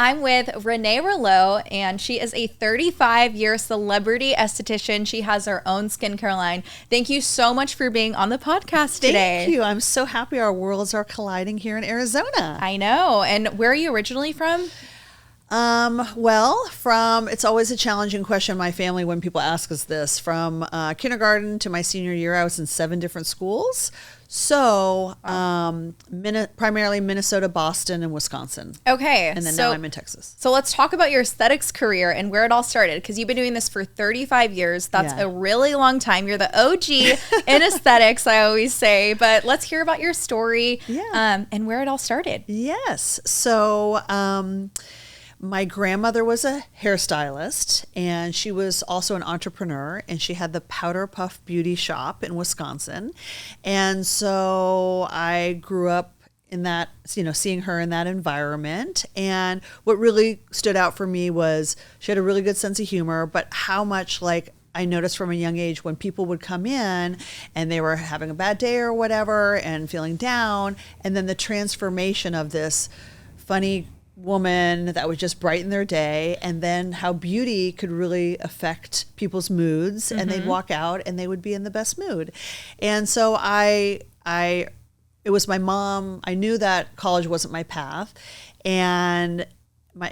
I'm with Renee Rouleau, and she is a 35-year celebrity esthetician. She has her own skincare line. Thank you so much for being on the podcast today. Thank you. I'm so happy our worlds are colliding here in Arizona. I know. And where are you originally from? It's always a challenging question in my family when people ask us this. From kindergarten to my senior year, I was in 7 different schools. So primarily Minnesota, Boston, and Wisconsin. Okay. And then now I'm in Texas. So let's talk about your aesthetics career and where it all started, because you've been doing this for 35 years. That's a really long time. You're the OG in aesthetics, I always say. But let's hear about your story and where it all started. Yes. So my grandmother was a hairstylist, and she was also an entrepreneur, and she had the Powder Puff Beauty Shop in Wisconsin. And so I grew up in that, seeing her in that environment. And what really stood out for me was she had a really good sense of humor, but how much I noticed from a young age when people would come in and they were having a bad day or whatever and feeling down, and then the transformation of this funny woman that would just brighten their day, and then how beauty could really affect people's moods, and they'd walk out and they would be in the best mood. And so it was my mom. I knew that college wasn't my path, and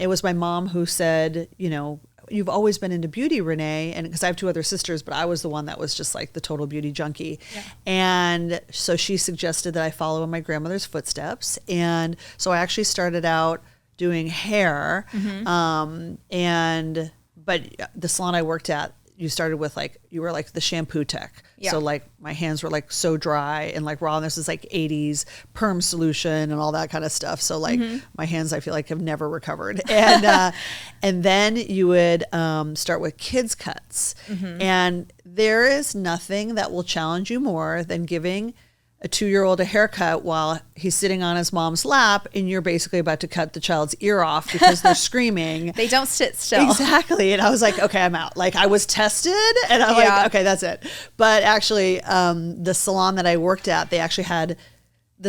it was my mom who said, you've always been into beauty, Renee. And because I have 2 other sisters, but I was the one that was just like the total beauty junkie. Yeah. And so she suggested that I follow in my grandmother's footsteps. And so I actually started out doing hair. But the salon I worked at, you started with you were the shampoo tech. Yeah. So my hands were so dry and raw, and this is 80s perm solution and all that kind of stuff. So my hands, I feel have never recovered. And and then you would start with kids cuts. And there is nothing that will challenge you more than giving a 2-year-old a haircut while he's sitting on his mom's lap, and you're basically about to cut the child's ear off because they're screaming. They don't sit still. Exactly. And I was okay, I'm out. I was tested, and I'm okay, that's it. But actually, the salon that I worked at, they actually had an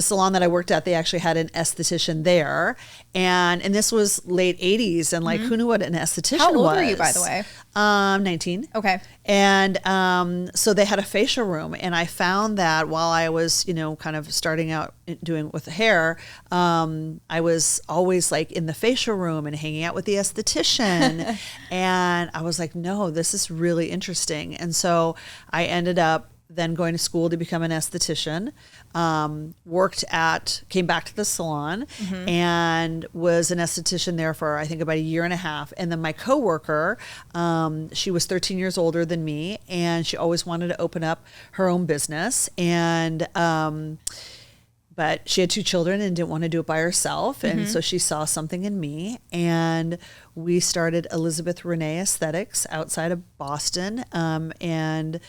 esthetician there. And this was late 80s. And who knew what an esthetician was? How old were you, by the way? 19. Okay. And so they had a facial room. And I found that while I was, kind of starting out doing with the hair, I was always in the facial room and hanging out with the esthetician. And I was no, this is really interesting. And so I ended up then going to school to become an esthetician, came back to the salon and was an esthetician there for, I think, about 1.5 years. And then my coworker, she was 13 years older than me, and she always wanted to open up her own business. And, but she had 2 children and didn't want to do it by herself. And so she saw something in me, and we started Elizabeth Renee Aesthetics outside of Boston. And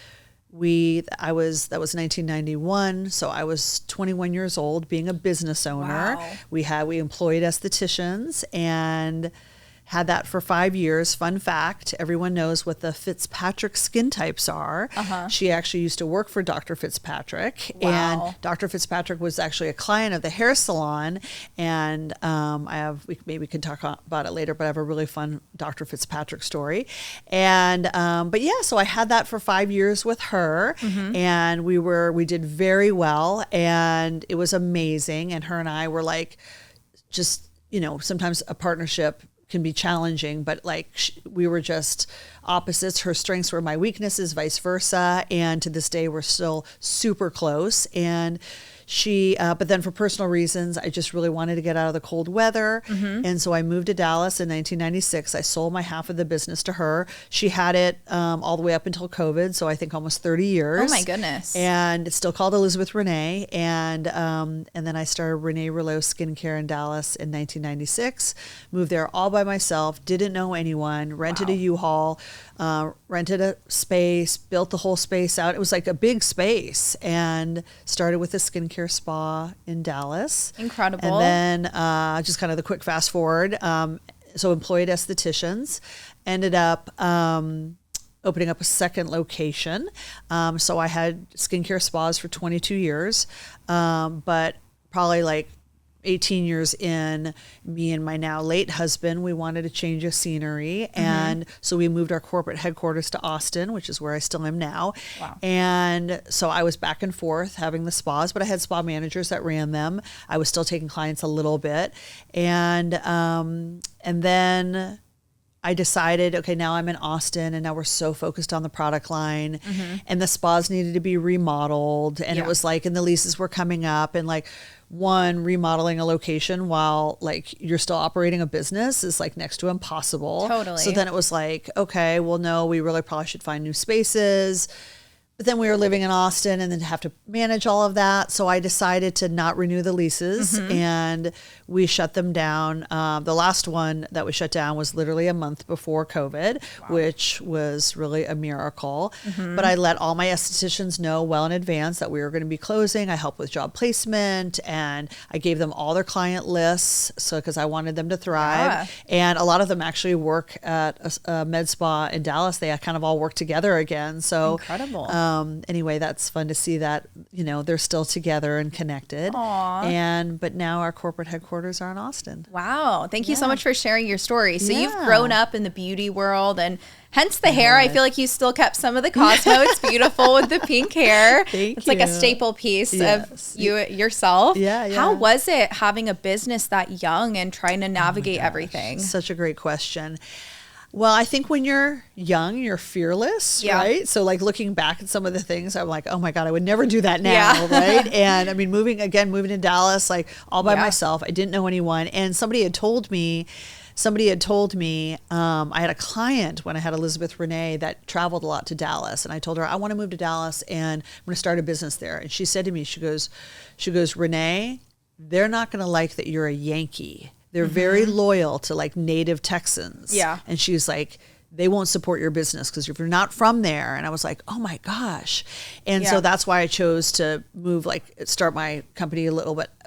that was 1991. So I was 21 years old, being a business owner. Wow. We employed estheticians and had that for 5 years. Fun fact, everyone knows what the Fitzpatrick skin types are. She actually used to work for Dr. Fitzpatrick. Wow. And Dr. Fitzpatrick was actually a client of the hair salon. And maybe we can talk about it later, but I have a really fun Dr. Fitzpatrick story. And so I had that for 5 years with her, and we did very well, and it was amazing. And her and I were sometimes a partnership can be challenging, but we were just opposites. Her strengths were my weaknesses, vice versa. And to this day, we're still super close. And but then for personal reasons, I just really wanted to get out of the cold weather. And so I moved to Dallas in 1996. I sold my half of the business to her. She had it all the way up until COVID. So I think almost 30 years. Oh my goodness. And it's still called Elizabeth Renee. And then I started Renee Rouleau Skincare in Dallas in 1996. Moved there all by myself. Didn't know anyone. Rented a U-Haul. Rented a space. Built the whole space out. It was a big space. And started with a skincare spa in Dallas. Incredible. And then just kind of the quick fast forward. So employed estheticians, ended up opening up a second location. So I had skincare spas for 22 years, but probably 18 years in, me and my now late husband, we wanted a change of scenery. And so we moved our corporate headquarters to Austin, which is where I still am now. Wow. And so I was back and forth having the spas, but I had spa managers that ran them. I was still taking clients a little bit. And then I decided, okay, now I'm in Austin and now we're so focused on the product line and the spas needed to be remodeled. And it was like, and the leases were coming up and like remodeling a location while like you're still operating a business is like next to impossible. Totally. So then it was like, okay, well, no, we really probably should find new spaces. But then we were living in Austin and then have to manage all of that. So I decided to not renew the leases and we shut them down. The last one that we shut down was literally a month before COVID, which was really a miracle. But I let all my estheticians know well in advance that we were going to be closing. I helped with job placement and I gave them all their client lists. So because I wanted them to thrive. And a lot of them actually work at a med spa in Dallas. They kind of all work together again. So incredible. Anyway, that's fun to see that, they're still together and connected. Aww. But now our corporate headquarters are in Austin. Wow. Thank you so much for sharing your story. So you've grown up in the beauty world and hence the hair. I feel like you still kept some of the Cosmo. It's beautiful with the pink hair. It's like a staple piece of you yourself. Yeah. How was it having a business that young and trying to navigate everything? Such a great question. Well, I think when you're young, you're fearless, right? So like looking back at some of the things, I'm like, oh my God, I would never do that now, right? And I mean, moving to Dallas, like all by myself, I didn't know anyone. And somebody had told me, I had a client when I had Elizabeth Renee that traveled a lot to Dallas. And I told her, I want to move to Dallas and I'm going to start a business there. And she said to me, she goes, Renee, they're not going to like that you're a Yankee. They're very loyal to like native Texans. Yeah. And she's like, they won't support your business because if you're not from there. And I was like, oh my gosh. And so that's why I chose to start my company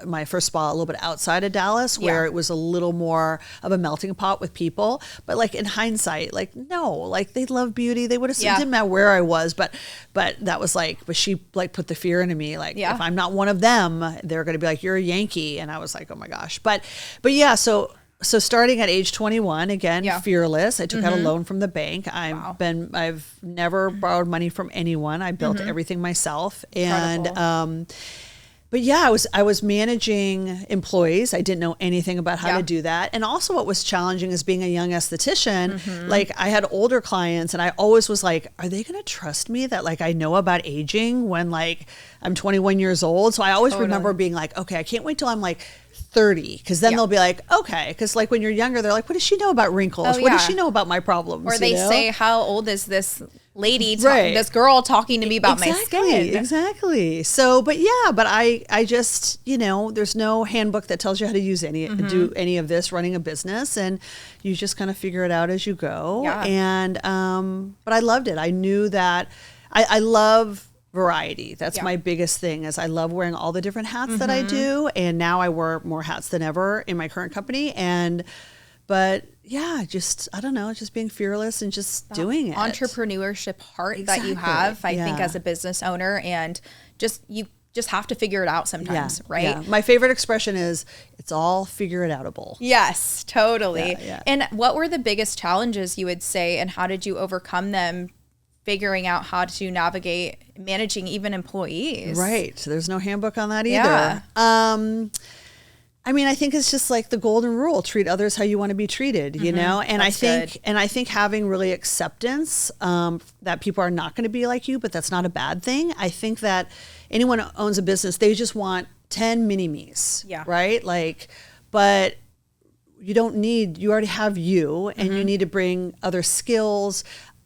my first spa a little bit outside of Dallas where it was a little more of a melting pot with people. But like in hindsight, like, no, like they love beauty. They would have, it didn't matter where I was, but that was like, but she like put the fear into me. Like if I'm not one of them, they're going to be like, you're a Yankee. And I was like, oh my gosh. But yeah, so starting at age 21, again, fearless. I took out a loan from the bank. I've never borrowed money from anyone. I built everything myself. Incredible. And, but yeah, I was managing employees. I didn't know anything about how to do that. And also what was challenging is being a young esthetician. Like I had older clients and I always was like, are they going to trust me that like I know about aging when like I'm 21 years old? So I always remember being like, okay, I can't wait till I'm like 30 because then they'll be like, okay, because like when you're younger they're like, what does she know about wrinkles? What does she know about my problems? Or they say, how old is this lady this girl talking to me about my skin? Exactly. So but I just there's no handbook that tells you how to use do any of this running a business, and you just kind of figure it out as you go. And but I loved it. I knew that I love variety. That's my biggest thing is I love wearing all the different hats that I do. And now I wear more hats than ever in my current company. But yeah, just, I don't know, just being fearless and just doing it. Entrepreneurship heart that you have, I think, as a business owner, and you just have to figure it out sometimes, right? Yeah. My favorite expression is, it's all figure it outable. Yes, totally. And what were the biggest challenges you would say, and how did you overcome them, figuring out how to navigate managing even employees? Right. There's no handbook on that either. I mean, I think it's just like the golden rule, treat others how you want to be treated, you know? And I think having really acceptance that people are not going to be like you, but that's not a bad thing. I think that anyone who owns a business, they just want 10 mini-me's, right? Like, but you already have you, and you need to bring other skills.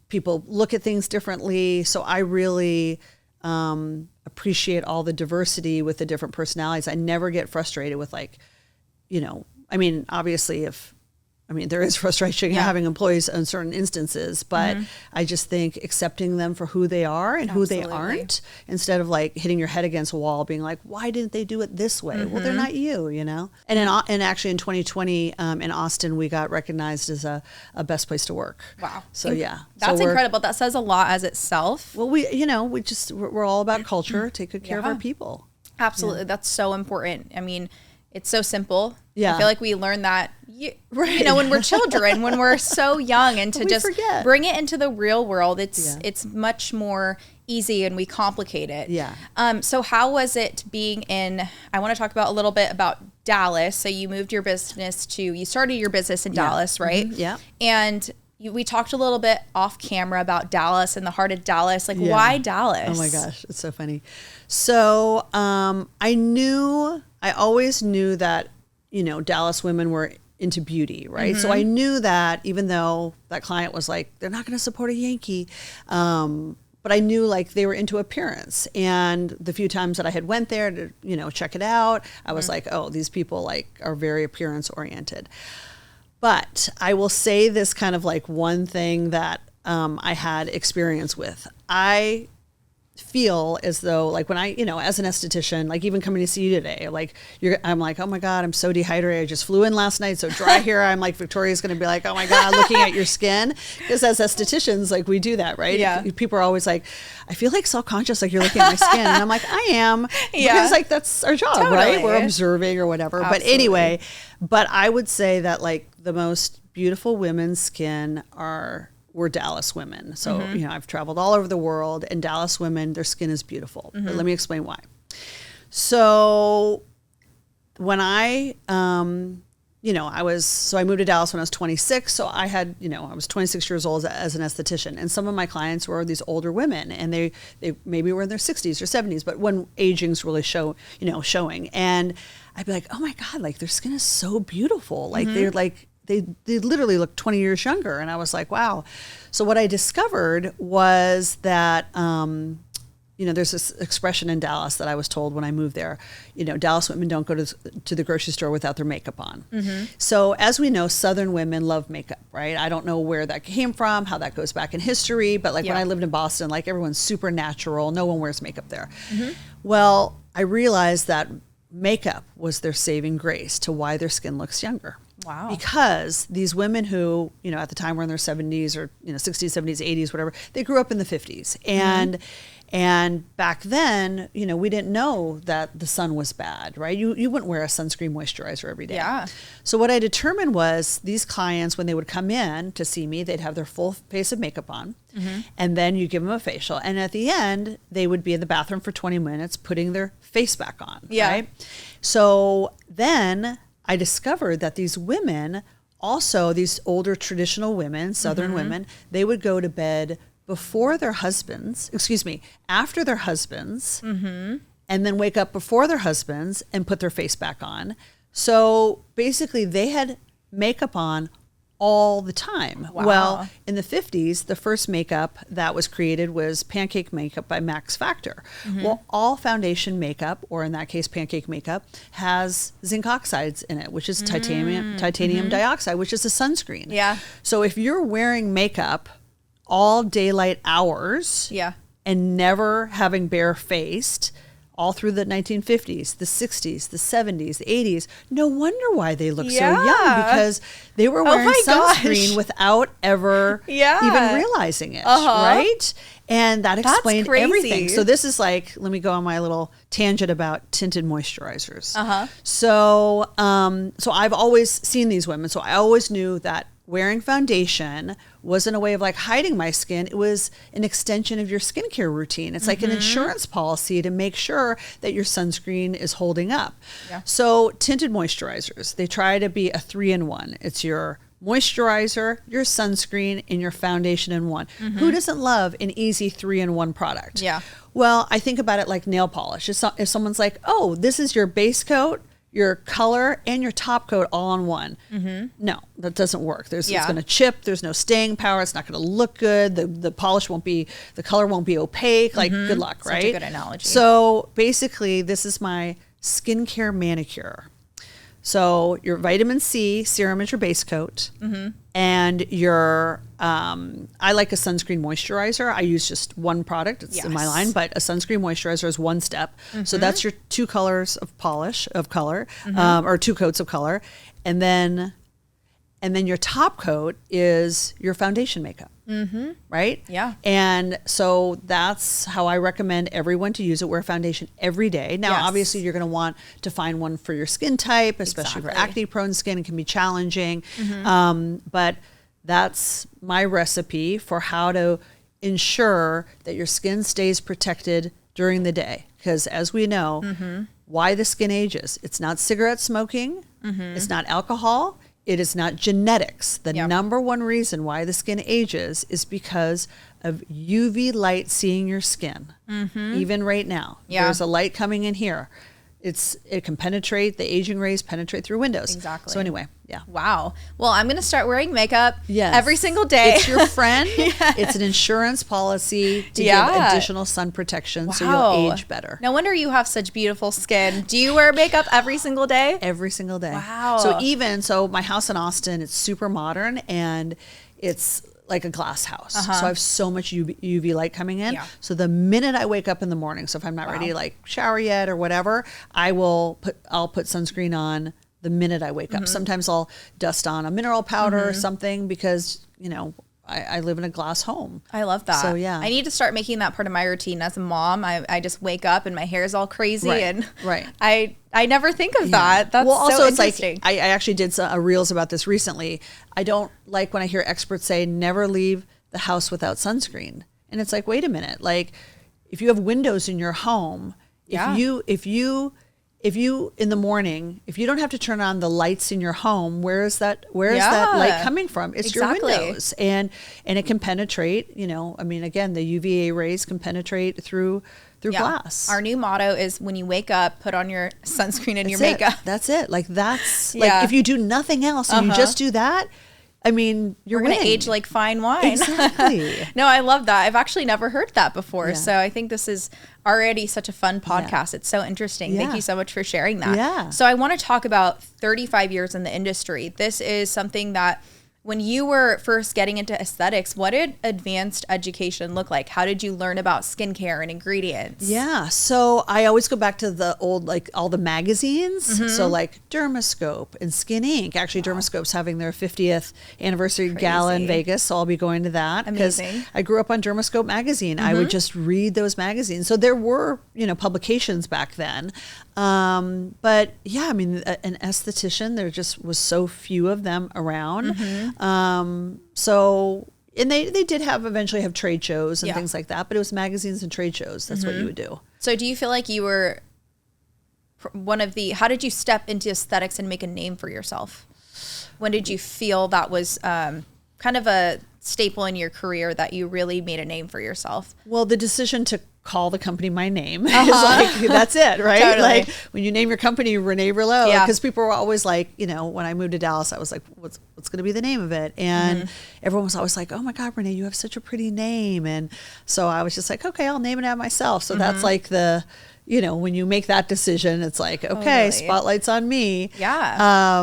People look at things differently. So I really appreciate all the diversity with the different personalities. I never get frustrated with obviously there is frustration having employees in certain instances, but I just think accepting them for who they are and who they aren't, instead of like hitting your head against a wall being like, why didn't they do it this way? Well, they're not you, And actually in 2020 in Austin, we got recognized as a best place to work. Wow. So That's incredible. That says a lot as itself. Well, we're all about culture, take good care of our people. Absolutely. That's so important. I mean, It's so simple. Yeah. I feel like we learn that, when we're children, when we're so young, and to just bring it into the real world, it's much more easy, and we complicate it. Yeah. So how was it being I want to talk about a little bit about Dallas. So you moved your business you started your business in Dallas, right? Mm-hmm. Yeah. And we talked a little bit off camera about Dallas and the heart of Dallas. Like, why Dallas? Oh my gosh, it's so funny. So I always knew that, Dallas women were into beauty, right? So I knew that, even though that client was like, they're not going to support a Yankee, but I knew like they were into appearance. And the few times that I had went there to, check it out, I was like, oh, these people like are very appearance oriented. But I will say this kind of like one thing that I had experience with. I feel as though like when I, as an esthetician, like even coming to see you today, like I'm like, oh my God, I'm so dehydrated. I just flew in last night. So dry here. I'm like, Victoria's going to be like, oh my God, looking at your skin. Because as estheticians, like we do that, right? Yeah. People are always like, I feel like self-conscious, like you're looking at my skin. And I'm like, I am. Yeah. Because like that's our job, right? We're observing or whatever. Absolutely. But anyway, I would say that like the most beautiful women's skin were Dallas women. So, I've traveled all over the world, and Dallas women, their skin is beautiful. But let me explain why. So when I moved to Dallas when I was 26. So I had, I was 26 years old as an esthetician, and some of my clients were these older women, and they maybe were in their 60s or 70s, but when aging's really showing. And I'd be like, oh my God, like their skin is so beautiful. Like they're like, they literally look 20 years younger. And I was like, wow. So what I discovered was that, there's this expression in Dallas that I was told when I moved there, Dallas women don't go to the grocery store without their makeup on. Mm-hmm. So as we know, Southern women love makeup, right? I don't know where that came from, how that goes back in history, but like when I lived in Boston, like everyone's super natural. No one wears makeup there. Mm-hmm. Well, I realized that makeup was their saving grace to why their skin looks younger. Wow. Because these women who, at the time were in their 70s or, 60s, 70s, 80s, whatever, they grew up in the 50s. And back then, we didn't know that the sun was bad, right? You wouldn't wear a sunscreen moisturizer every day. Yeah. So what I determined was these clients, when they would come in to see me, they'd have their full face of makeup on. Mm-hmm. And then you give them a facial. And at the end, they would be in the bathroom for 20 minutes putting their face back on. Yeah. Right? So then I discovered that these women, also these older traditional women, Southern women, they would go to bed after their husbands, and then wake up before their husbands and put their face back on. So basically they had makeup on all the time. Wow. Well, in the 50s, the first makeup that was created was pancake makeup by Max Factor. Mm-hmm. Well, all foundation makeup, or in that case, pancake makeup, has zinc oxides in it, which is titanium dioxide, which is a sunscreen. Yeah. So if you're wearing makeup all daylight hours and never having bare-faced, all through the 1950s, the 60s, the 70s, the 80s. No wonder why they look so young, because they were wearing sunscreen without ever even realizing it, right? And that explained everything. So this is like, let me go on my little tangent about tinted moisturizers. So I've always seen these women. So I always knew that wearing foundation wasn't a way of like hiding my skin. It was an extension of your skincare routine. It's like an insurance policy to make sure that your sunscreen is holding up. Yeah. So tinted moisturizers, they try to be a 3-in-1. It's your moisturizer, your sunscreen, and your foundation in one. Who doesn't love an easy 3-in-1 product? Yeah. Well, I think about it like nail polish. If someone's like, oh, this is your base coat, your color, and your top coat all in one. No, that doesn't work. It's going to chip. There's no staying power. It's not going to look good. The polish won't be, the color won't be opaque. Like, good luck, right? Such a good analogy. So basically, this is my skincare manicure. So your vitamin C serum is your base coat, and your I like a sunscreen moisturizer. I use just one product. It's in my line, but a sunscreen moisturizer is one step. So that's your 2 colors of polish of color, or 2 coats of color, and then And then your top coat is your foundation makeup. Right? Yeah. And so that's how I recommend everyone to use it. Wear foundation every day. Now, obviously, you're going to want to find one for your skin type, especially for acne prone skin. It can be challenging. But that's my recipe for how to ensure that your skin stays protected during the day. Because as we know, why the skin ages, it's not cigarette smoking, it's not alcohol, it is not genetics. The number one reason why the skin ages is because of UV light seeing your skin. Even right now, there's a light coming in here. It can penetrate, the aging rays penetrate through windows. Exactly. So anyway, Wow. Well, I'm going to start wearing makeup every single day. It's your friend. It's an insurance policy to give additional sun protection so you'll age better. No wonder you have such beautiful skin. Do you wear makeup every single day? Every single day. Wow. So my house in Austin, it's super modern and it's like a glass house. So I have so much UV light coming in. So the minute I wake up in the morning, so if I'm not ready to like shower yet or whatever, I'll put sunscreen on the minute I wake up. Sometimes I'll dust on a mineral powder or something because, I live in a glass home. I love that. So I need to start making that part of my routine as a mom. I just wake up and my hair is all crazy and I never think of that. That's so interesting. It's like I actually did some reels about this recently. I don't like when I hear experts say never leave the house without sunscreen. And it's like, wait a minute. Like if you have windows in your home, if you in the morning, if you don't have to turn on the lights in your home, where is that light coming from? It's your windows. And it can penetrate, again, the UVA rays can penetrate through glass. Our new motto is when you wake up, put on your sunscreen and your makeup. That's it. Like like if you do nothing else and you just do that, you're going to age like fine wine. Exactly. No, I love that. I've actually never heard that before. Yeah. So I think this is already such a fun podcast. It's so interesting. Thank you so much for sharing that. Yeah. So I want to talk about 35 years in the industry. This is something that when you were first getting into aesthetics, what did advanced education look like? How did you learn about skincare and ingredients? Yeah. So I always go back to the old, like all the magazines. So like Dermascope and Skin Inc. Actually, Dermascope's having their 50th anniversary gala in Vegas. So I'll be going to that. Amazing. I grew up on Dermascope magazine. I would just read those magazines. So there were, publications back then. But yeah, an esthetician, there just was so few of them around. So, and they did eventually have trade shows and things like that, but it was magazines and trade shows. That's what you would do. So do you feel like you were how did you step into aesthetics and make a name for yourself? When did you feel that was, kind of a staple in your career that you really made a name for yourself? Well, the decision to call the company my name is like, that's it, right? Totally. Like when you name your company Renee Rouleau, because people were always like, when I moved to Dallas, I was like, what's going to be the name of it? And everyone was always like, oh my God, Renee, you have such a pretty name. And so I was just like, okay, I'll name it after myself. So that's like the, when you make that decision, it's like, okay, spotlight's on me. Yeah.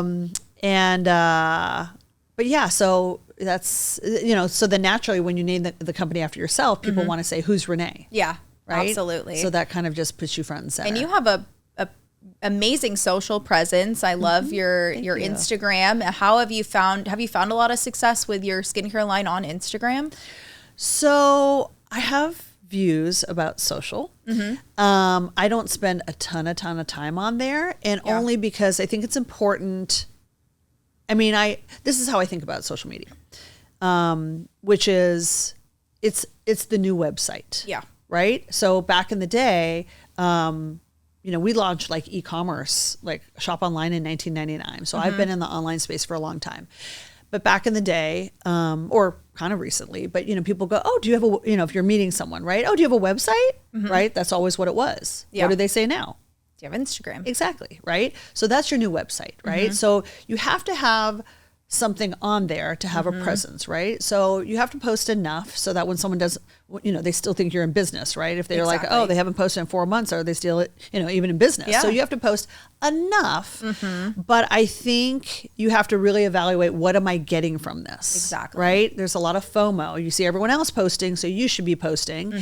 But yeah, so that's, so then naturally when you name the company after yourself, people want to say, who's Renee? Yeah, right? Absolutely. So that kind of just puts you front and center. And you have a amazing social presence. I love your Instagram. How have you found a lot of success with your skincare line on Instagram? So I have views about social. I don't spend a ton of time on there, and only because I think it's important. This is how I think about social media, which is it's the new website. Yeah. Right. So back in the day, we launched like e-commerce, like shop online in 1999. So I've been in the online space for a long time. But back in the day, or kind of recently, but people go, oh, do you have if you're meeting someone, right? Oh, do you have a website? Right. That's always what it was. Yeah. What do they say now? Do you have Instagram? Exactly. Right. So that's your new website, right? So you have to have something on there to have a presence, right? So you have to post enough so that when someone does, they still think you're in business, right? If they're like, oh, they haven't posted in 4 months, are they still, even in business? Yeah. So you have to post enough, but I think you have to really evaluate, what am I getting from this? Exactly. Right? There's a lot of FOMO. You see everyone else posting, so you should be posting,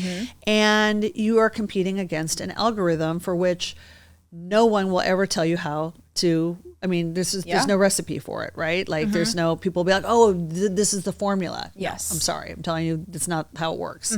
and you are competing against an algorithm for which no one will ever tell you how to I mean, there's no recipe for it, right? Like there's no, people be like, oh, this is the formula. Yes. No, I'm sorry. I'm telling you, that's not how it works.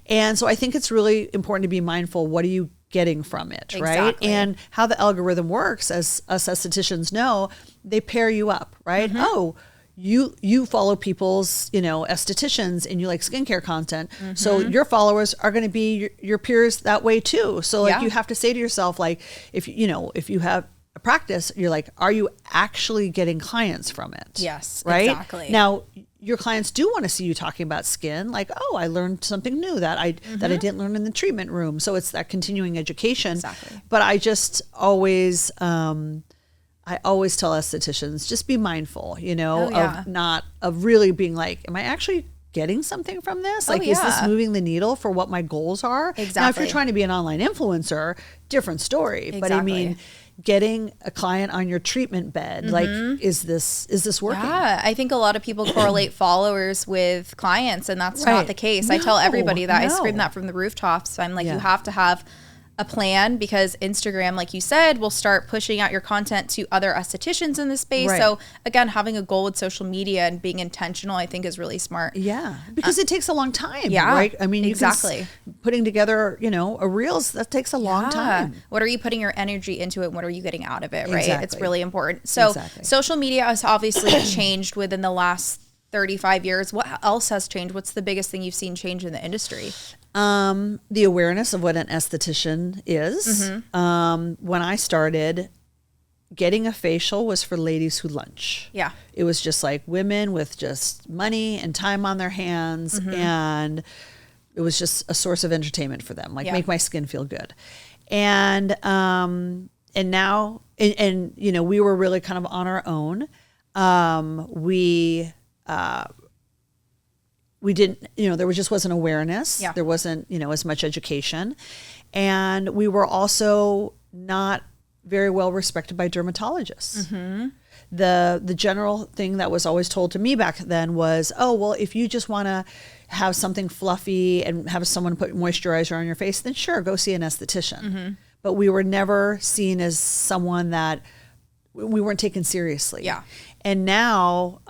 And so I think it's really important to be mindful. What are you getting from it, right? And how the algorithm works, as us estheticians know, they pair you up, right? Oh, you follow people's, estheticians, and you like skincare content. So your followers are going to be your peers that way too. So like you have to say to yourself, like, if you have a practice, you're like, are you actually getting clients from it? Yes, right? Exactly. Now, your clients do want to see you talking about skin, like, oh, I learned something new that I didn't learn in the treatment room. So it's that continuing education. Exactly. But I just always, I always tell estheticians, just be mindful, of really being like, am I actually getting something from this? Like, is this moving the needle for what my goals are? Exactly. Now, if you're trying to be an online influencer, different story. Exactly. But I mean, getting a client on your treatment bed, like, is this working? Yeah, I think a lot of people correlate followers with clients, and that's not the case. I tell everybody that. I scream that from the rooftops. I'm like, you have to have a plan, because Instagram, like you said, will start pushing out your content to other estheticians in the space. Right. So again, having a goal with social media and being intentional, I think, is really smart. Yeah, because it takes a long time. Yeah, right. I mean, exactly. Putting together, a reels, that takes a long time. What are you putting your energy into it? What are you getting out of it? Right. Exactly. It's really important. So social media has obviously changed within the last 35 years. What else has changed? What's the biggest thing you've seen change in the industry? The awareness of what an esthetician is. When I started, getting a facial was for ladies who lunch. Yeah. It was just like women with just money and time on their hands. And it was just a source of entertainment for them, like make my skin feel good. And now, we were really kind of on our own. We didn't, there just wasn't awareness. Yeah. There wasn't, as much education. And we were also not very well respected by dermatologists. The general thing that was always told to me back then was, oh, well, if you just want to have something fluffy and have someone put moisturizer on your face, then sure, go see an esthetician. But we were never seen as someone that we weren't taken seriously. Yeah. And now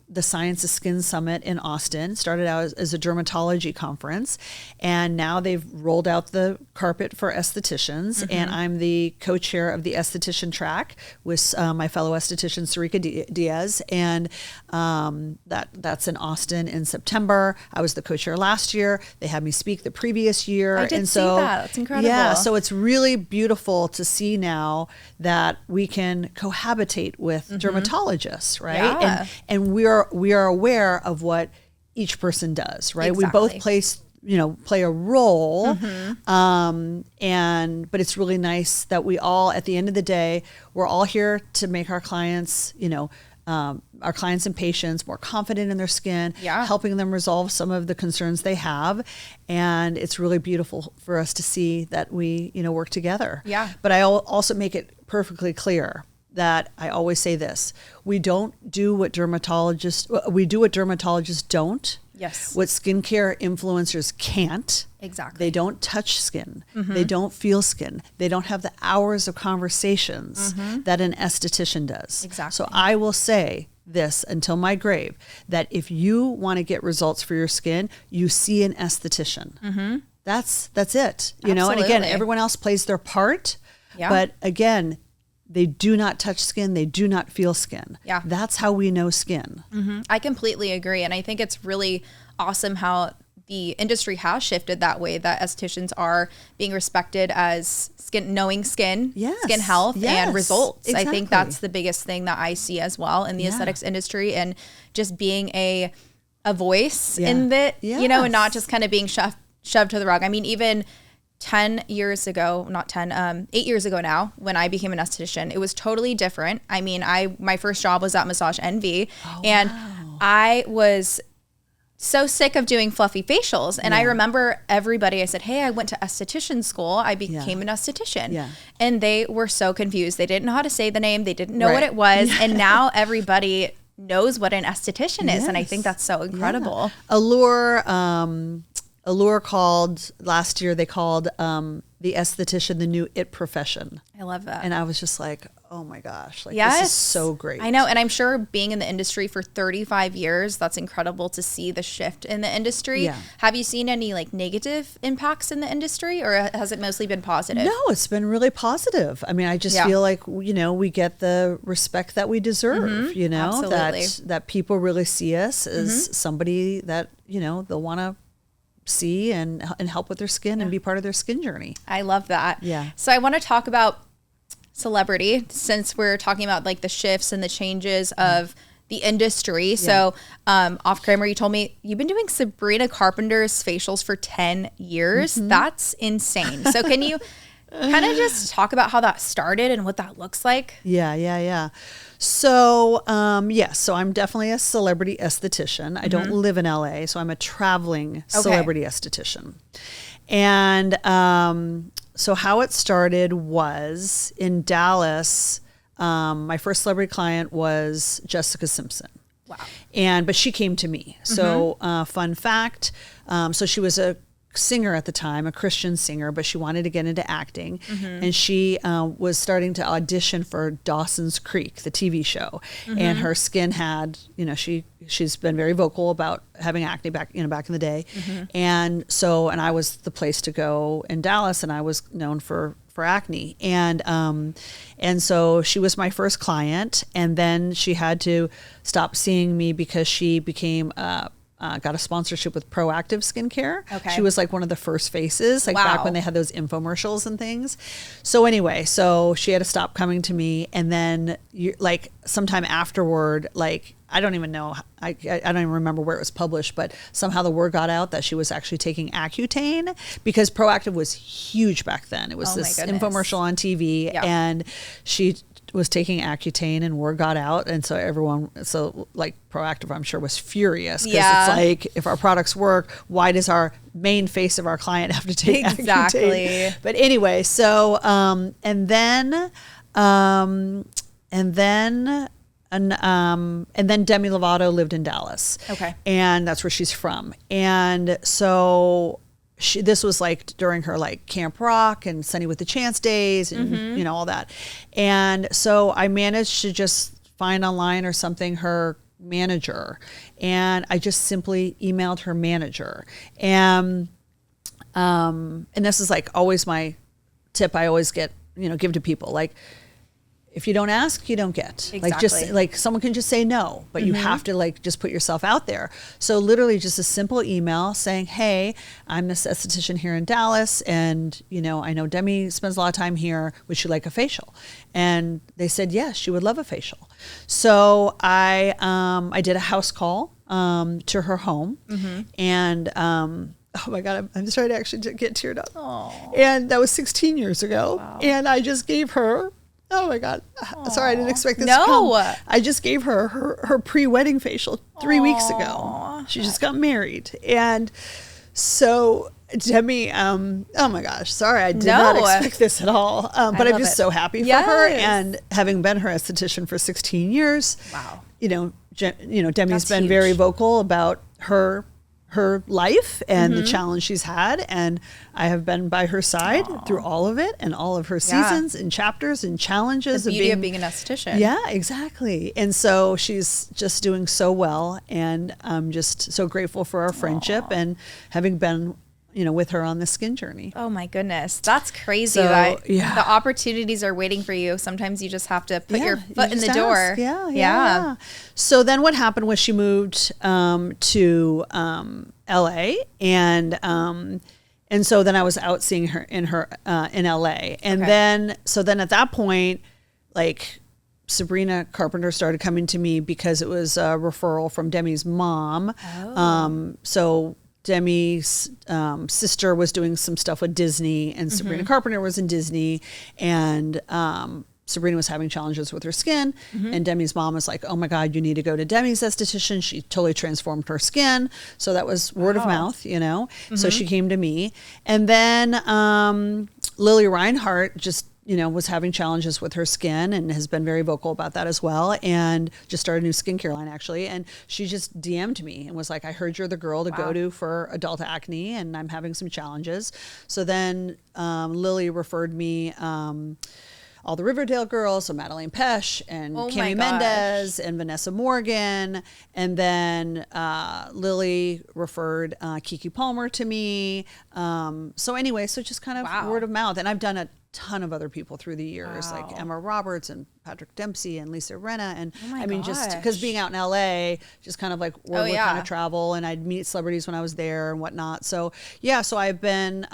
the Science of Skin Summit in Austin started out as a dermatology conference, and now they've rolled out the carpet for estheticians, and I'm the co-chair of the esthetician track with my fellow esthetician Sarika Diaz, and that's in Austin in September. I was the co-chair last year. They had me speak the previous year. I did see that. That's incredible. Yeah, so it's really beautiful to see now that we can cohabitate with dermatologists. Right. Yeah. And we are aware of what each person does, right? Exactly. We both play a role. But it's really nice that we all, at the end of the day, we're all here to make our clients, our clients and patients more confident in their skin, helping them resolve some of the concerns they have. And it's really beautiful for us to see that we, work together. Yeah. But I also make it perfectly clear that I always say this: we do what dermatologists don't. Yes. What skincare influencers can't. Exactly. They don't touch skin. They don't feel skin. They don't have the hours of conversations that an esthetician does. Exactly. So I will say this until my grave, that if you want to get results for your skin, you see an esthetician. That's it. And again, everyone else plays their part. Yeah. But again, they do not touch skin. They do not feel skin. Yeah. That's how we know skin. I completely agree. And I think it's really awesome how the industry has shifted that way, that estheticians are being respected as knowing skin health and results. Exactly. I think that's the biggest thing that I see as well in the aesthetics industry, and just being a voice in it, and not just kind of being shoved to the rug. I mean, even 8 years ago now, when I became an esthetician, it was totally different. I mean, my first job was at Massage Envy, and I was so sick of doing fluffy facials. And I remember everybody, I said, hey, I went to esthetician school. I became an esthetician. Yeah. And they were so confused. They didn't know how to say the name. They didn't know what it was. And now everybody knows what an esthetician is. And I think that's so incredible. Allure called last year, they called the esthetician, the new it profession. I love that. And I was just like, oh my gosh, like yes. this is so great. I know. And I'm sure being in the industry for 35 years, that's incredible to see the shift in the industry. Yeah. Have you seen any like negative impacts in the industry, or has it mostly been positive? No, it's been really positive. I mean, I just feel like, you know, we get the respect that we deserve, you know, that people really see us as somebody that, you know, they'll want to see and help with their skin and be part of their skin journey. I love that. Yeah. So I want to talk about celebrity, since we're talking about like the shifts and the changes of the industry. So off camera, you told me you've been doing Sabrina Carpenter's facials for 10 years. That's insane. So can you kind of just talk about how that started and what that looks like? Yeah. So, so I'm definitely a celebrity esthetician. I don't live in LA, so I'm a traveling celebrity esthetician. And so how it started was in Dallas. My first celebrity client was Jessica Simpson. Wow. But she came to me. So fun fact, so she was a singer at the time, a Christian singer, but she wanted to get into acting. And she was starting to audition for Dawson's Creek, the TV show. And her skin had, you know, she's been very vocal about having acne back in the day. And I was the place to go in Dallas, and I was known for acne. And so she was my first client, and then she had to stop seeing me because she became got a sponsorship with Proactive Skincare. Okay. She was like one of the first faces, like back when they had those infomercials and things. So anyway, so she had to stop coming to me, and then like sometime afterward, like I don't even know, I don't even remember where it was published, but somehow the word got out that she was actually taking Accutane, because Proactive was huge back then. It was this infomercial on TV, and she was taking Accutane, and word got out. And so like Proactive, I'm sure, was furious, because it's like, if our products work, why does our main face of our client have to take Accutane? But anyway, so, and then Demi Lovato lived in Dallas. Okay. And that's where she's from. And so this was like during her like Camp Rock and Sunny with the Chance days and you know, all that. And so I managed to just find online or something her manager, and I just simply emailed her manager. And this is like always my tip I always give to people, like, if you don't ask, you don't get. Exactly. Like, just like someone can just say no, but you have to like just put yourself out there. So literally just a simple email saying, hey, I'm this esthetician here in Dallas, and you know, I know Demi spends a lot of time here. Would she like a facial? And they said yes, she would love a facial. So I did a house call to her home, and oh my God, I'm sorry to actually get teared up. Aww. And that was 16 years ago. Wow. And I just gave her, oh my God, sorry, I didn't expect this to come. I just gave her pre-wedding facial 3 weeks ago. She just got married. And so Demi, oh my gosh, sorry, I did not expect this at all. But I'm just so happy for her. And having been her esthetician for 16 years, you know, Demi's been very vocal about her life and the challenge she's had, and I have been by her side through all of it, and all of her seasons and chapters and challenges. The beauty of being an esthetician. Yeah, exactly. And so she's just doing so well, and I'm just so grateful for our friendship and having been, you know, with her on the skin journey. Oh my goodness. That's crazy. That the opportunities are waiting for you. Sometimes you just have to put your foot in the door. Yeah. So then what happened was she moved to LA, and so then I was out seeing her in LA. And then at that point, like, Sabrina Carpenter started coming to me because it was a referral from Demi's mom. So Demi's sister was doing some stuff with Disney, and Sabrina Carpenter was in Disney, and Sabrina was having challenges with her skin, and Demi's mom was like, oh my God, you need to go to Demi's esthetician. She totally transformed her skin. So that was word of mouth, you know. So she came to me. And then Lily Reinhart just was having challenges with her skin and has been very vocal about that as well. And just started a new skincare line actually. And she just DM'd me and was like, I heard you're the girl to go to for adult acne and I'm having some challenges. So then Lily referred me all the Riverdale girls, so Madeleine Pesch and Cami Mendez and Vanessa Morgan. And then Lily referred Kiki Palmer to me. So anyway, so just kind of word of mouth. And I've done a ton of other people through the years, like Emma Roberts and Patrick Dempsey and Lisa Rinna. And I mean, just because being out in LA, just kind of like where we kind of travel and I'd meet celebrities when I was there and whatnot. So yeah, so I've been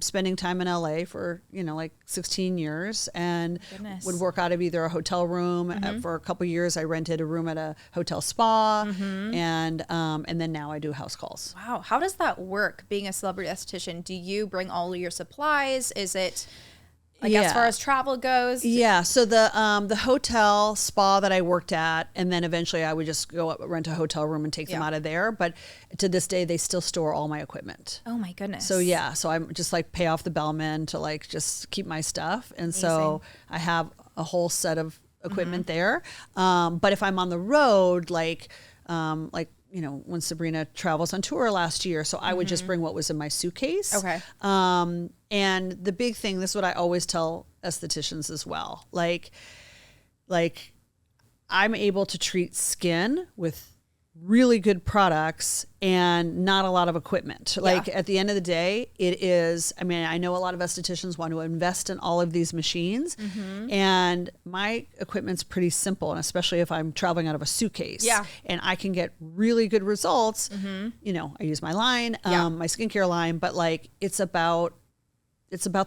spending time in LA for, like 16 years and would work out of either a hotel room. For a couple of years, I rented a room at a hotel spa and then now I do house calls. Wow. How does that work being a celebrity esthetician? Do you bring all of your supplies? Is it as far as travel goes? Yeah. So the hotel spa that I worked at, and then eventually I would just go up, rent a hotel room and take them out of there. But to this day, they still store all my equipment. Oh my goodness. So yeah. So I'm just like pay off the bellman to like just keep my stuff. And so I have a whole set of equipment there. But if I'm on the road, when Sabrina travels on tour last year, so I would just bring what was in my suitcase. Okay. And the big thing, this is what I always tell estheticians as well. Like I'm able to treat skin with really good products and not a lot of equipment. Like at the end of the day, it is, I mean, I know a lot of estheticians want to invest in all of these machines and my equipment's pretty simple. And especially if I'm traveling out of a suitcase and I can get really good results, I use my line, my skincare line, but like it's about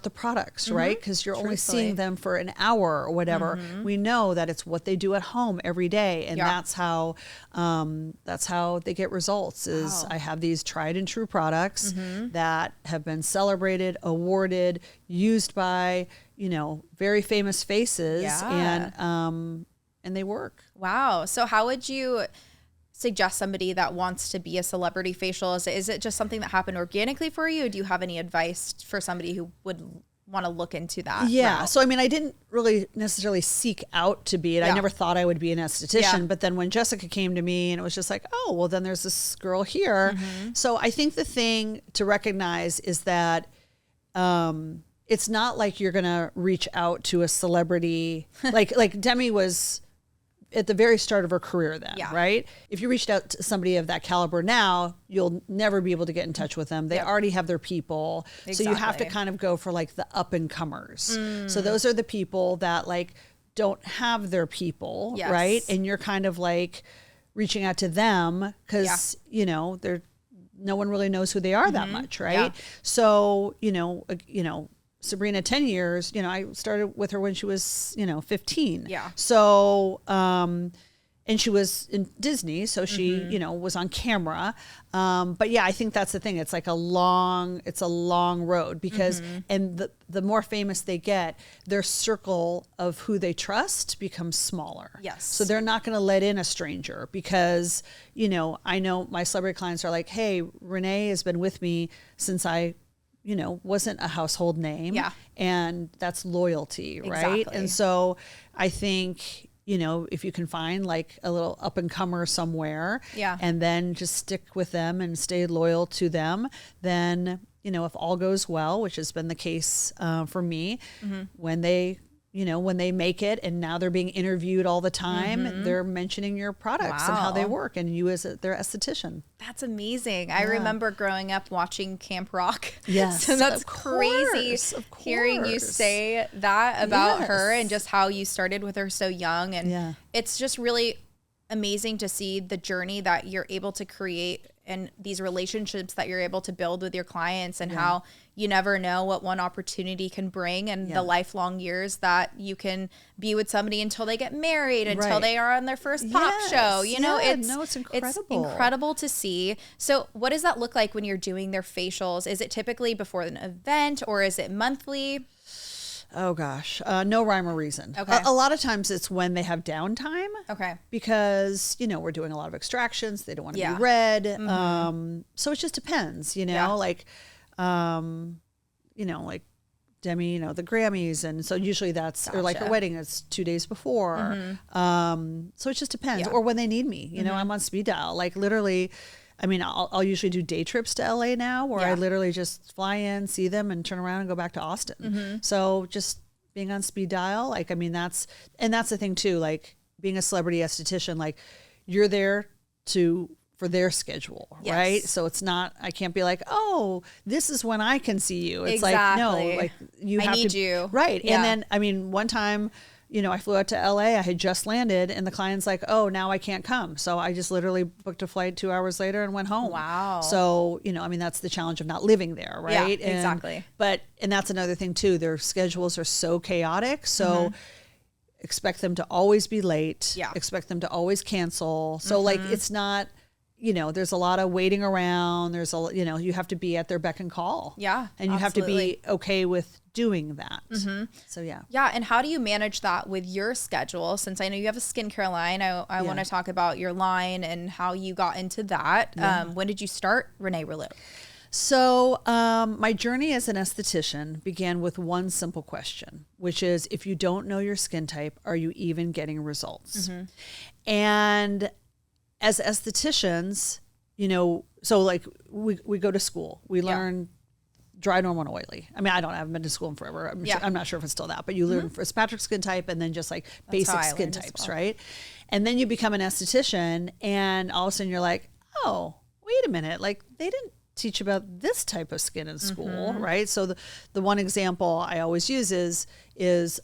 the products, right? Because you're only seeing them for an hour or whatever. We know that it's what they do at home every day, and that's how they get results. Is I have these tried and true products that have been celebrated, awarded, used by very famous faces, and they work. Wow. So how would you suggest somebody that wants to be a celebrity facialist? Is it just something that happened organically for you? Or do you have any advice for somebody who would want to look into that? Yeah. route? So, I mean, I didn't really necessarily seek out to be it. I never thought I would be an esthetician, but then when Jessica came to me and it was just like, oh, well then there's this girl here. So I think the thing to recognize is that, it's not like you're going to reach out to a celebrity. like Demi was at the very start of her career then, right? If you reached out to somebody of that caliber now, you'll never be able to get in touch with them. They already have their people. So you have to kind of go for like the up and comers. So those are the people that like don't have their people, right? And you're kind of like reaching out to them because, they're no one really knows who they are that much, right? So, Sabrina, 10 years, I started with her when she was, 15. Yeah. So, and she was in Disney, so she, was on camera. But yeah, I think that's the thing. It's like a long road because, and the more famous they get, their circle of who they trust becomes smaller. Yes. So they're not going to let in a stranger because, I know my celebrity clients are like, hey, Renee has been with me since I wasn't a household name. Yeah. And that's loyalty, right? Exactly. And so I think, if you can find like a little up and comer somewhere and then just stick with them and stay loyal to them, then, if all goes well, which has been the case for me, when they make it and now they're being interviewed all the time, they're mentioning your products and how they work and you as their esthetician. That's amazing. I remember growing up watching Camp Rock. Yes. So that's of crazy course. hearing you say that about her and just how you started with her so young. And it's just really amazing to see the journey that you're able to create and these relationships that you're able to build with your clients and how you never know what one opportunity can bring and the lifelong years that you can be with somebody until they get married, until they are on their first pop show. It's incredible. It's incredible to see. So what does that look like when you're doing their facials? Is it typically before an event or is it monthly? Oh gosh, no rhyme or reason. Okay. A lot of times it's when they have downtime. Okay. Because, we're doing a lot of extractions. They don't want to be red. So it just depends, like Demi, the Grammys. And so usually that's, or like her wedding, it's 2 days before. So it just depends. Or when they need me, I'm on speed dial. Like literally, I mean, I'll usually do day trips to LA now where I literally just fly in, see them and turn around and go back to Austin. So just being on speed dial, like, I mean, that's the thing too, like being a celebrity esthetician, like you're there for their schedule, right? So it's not, I can't be like, oh, this is when I can see you. It's like, no, like you have to. I need you. Right. Yeah. And then, I mean, one time, I flew out to LA, I had just landed and the client's like, oh, now I can't come. So I just literally booked a flight 2 hours later and went home. Wow. So, I mean, that's the challenge of not living there, right? Yeah, exactly. And that's another thing too, their schedules are so chaotic. So expect them to always be late. Yeah. Expect them to always cancel. So like, it's not, there's a lot of waiting around. There's you have to be at their beck and call. Yeah. And you have to be okay with doing that. So yeah. Yeah. And how do you manage that with your schedule? Since I know you have a skincare line, I want to talk about your line and how you got into that. Yeah. When did you start Renee Rouleau? So my journey as an esthetician began with one simple question, which is, if you don't know your skin type, are you even getting results? And as estheticians, so like we go to school, we learn dry, normal, and oily. I mean, I haven't been to school in forever. I'm not sure if it's still that, but you learn Fitzpatrick skin type and then just like basic skin types, right? And then you become an esthetician and all of a sudden you're like, oh, wait a minute. Like they didn't teach about this type of skin in school, right? So the one example I always use is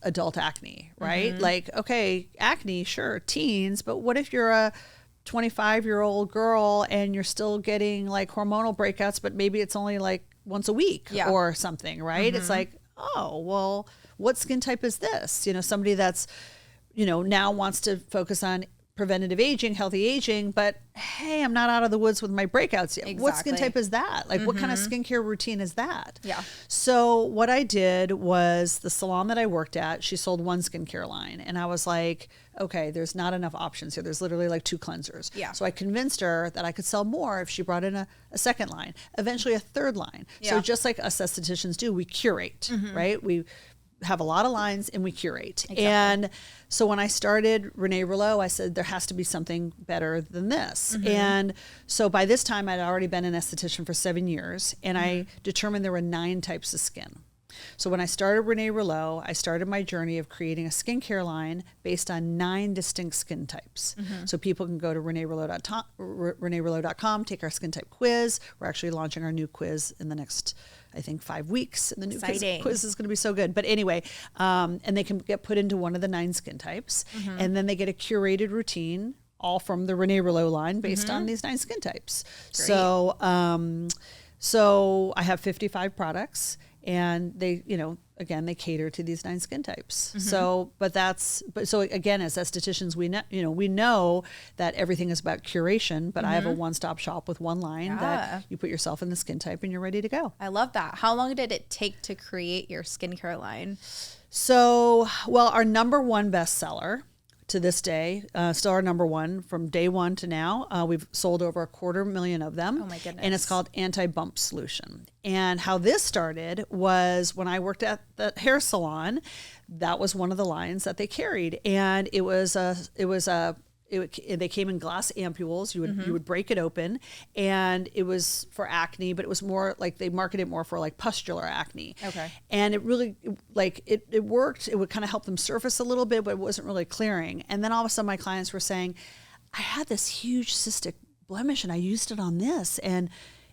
adult acne, right? Like, okay, acne, sure, teens, but what if you're a 25-year-old girl and you're still getting like hormonal breakouts, but maybe it's only like once a week or something, right? It's like, oh, well, what skin type is this? Somebody that's, now wants to focus on preventative aging, healthy aging, but hey, I'm not out of the woods with my breakouts yet. Exactly. What skin type is that? Like what kind of skincare routine is that? Yeah. So what I did was, the salon that I worked at, she sold one skincare line. And I was like, okay, there's not enough options here. There's literally like 2 cleansers. Yeah. So I convinced her that I could sell more if she brought in a second line, eventually a third line. Yeah. So just like us estheticians do, we curate, right? We have a lot of lines and we curate. Exactly. And so when I started Renee Rouleau, I said there has to be something better than this. And so by this time I'd already been an esthetician for 7 years, and I determined there were 9 types of skin. So when I started Renee Rouleau, I started my journey of creating a skincare line based on 9 distinct skin types. So people can go to reneerouleau.com, take our skin type quiz. We're actually launching our new quiz in the next, I think, 5 weeks. And the new quiz is going to be so good. But anyway, and they can get put into one of the 9 skin types. And then they get a curated routine, all from the Renee Rouleau line based on these 9 skin types. Great. So I have 55 products. And they, again, they cater to these 9 skin types. So again, as estheticians, we know that everything is about curation, but I have a one-stop shop with one line that you put yourself in the skin type and you're ready to go. I love that. How long did it take to create your skincare line? So, well, our number 1 bestseller to this day, still our number 1 from day 1 to now. We've sold over 250,000 of them. Oh my goodness. And it's called Anti-Bump Solution. And how this started was when I worked at the hair salon. That was one of the lines that they carried. And they came in glass ampules. You would break it open, and it was for acne, but it was more like they marketed it more for like pustular acne. Okay. And it really it worked. It would kind of help them surface a little bit, but it wasn't really clearing. And then all of a sudden my clients were saying, I had this huge cystic blemish and I used it on this and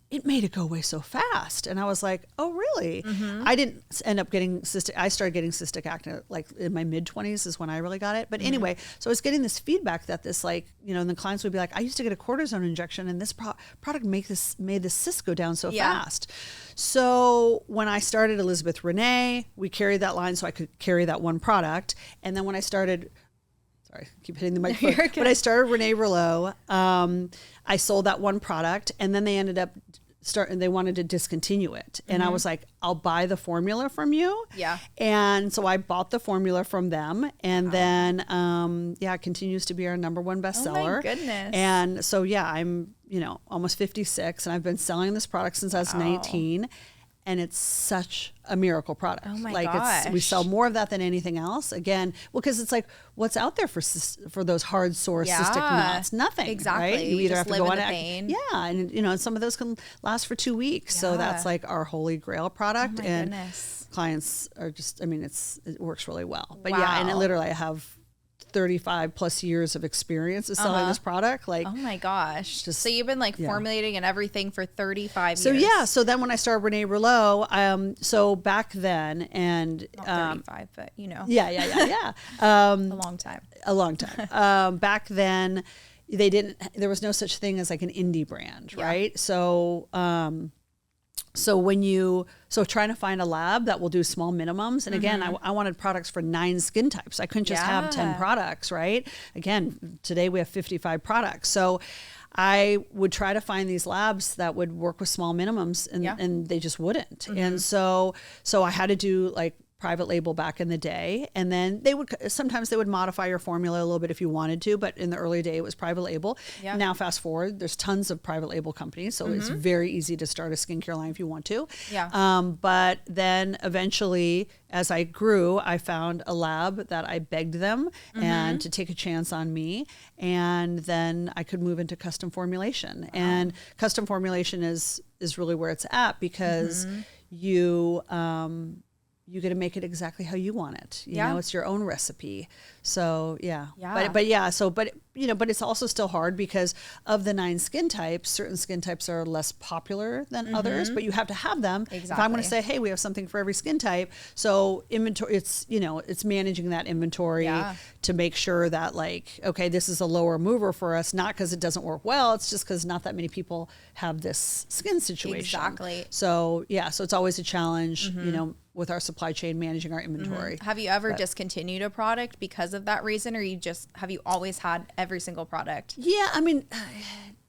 it made it go away so fast. And I was like, oh, really? I didn't end up getting cystic. I started getting cystic acne like in my mid-20s is when I really got it. But anyway, so I was getting this feedback that this and the clients would be like, I used to get a cortisone injection and this product made this cyst go down so fast. So when I started Elizabeth Renee, we carried that line so I could carry that one product. And then when I started... Sorry, I keep hitting the microphone. But I started Renee Rouleau. I sold that one product, and then they ended up they wanted to discontinue it. And I was like, I'll buy the formula from you. Yeah. And so I bought the formula from them. And then, it continues to be our number 1 bestseller. Oh my goodness. And so, I'm, almost 56, and I've been selling this product since I was 19. And it's such a miracle product. Oh my like gosh. we sell more of that than anything else. Again, well, because it's like, what's out there for those hard, sore, cystic knots? Nothing. Exactly. Right? You either just have to live go in on the pain. and some of those can last for 2 weeks. So that's like our holy grail product. Oh my goodness. Clients are just, it works really well. But Wow. and literally I have 35 plus years of experience of selling this product. Like, oh my gosh. So you've been formulating and everything for 35 so years. Yeah. So then when I started Renee Rouleau, so back then and, not 35, but Yeah. a long time. A long time. Back then there was no such thing as like an indie brand. Right. So, so trying to find a lab that will do small minimums. And again, I wanted products for 9 skin types. I couldn't just have 10 products, right? Again, today we have 55 products. So I would try to find these labs that would work with small minimums and they just wouldn't. And so I had to do like private label back in the day. And then sometimes they would modify your formula a little bit if you wanted to, but in the early day it was private label. Yeah. Now fast forward, there's tons of private label companies. So it's very easy to start a skincare line if you want to. Yeah. But then eventually as I grew, I found a lab that I begged them and to take a chance on me. And then I could move into custom formulation. Wow. And custom formulation is really where it's at because you get to make it exactly how you want it. You know, it's your own recipe. So but it's also still hard because of the 9 skin types, certain skin types are less popular than others, but you have to have them. Exactly. If I'm going to say, hey, we have something for every skin type. So inventory, it's managing that inventory to make sure that like, okay, this is a lower mover for us, not because it doesn't work well. It's just because not that many people have this skin situation. Exactly. So so it's always a challenge, with our supply chain, managing our inventory. Have you ever discontinued a product because of that reason, or have you always had every single product? Yeah,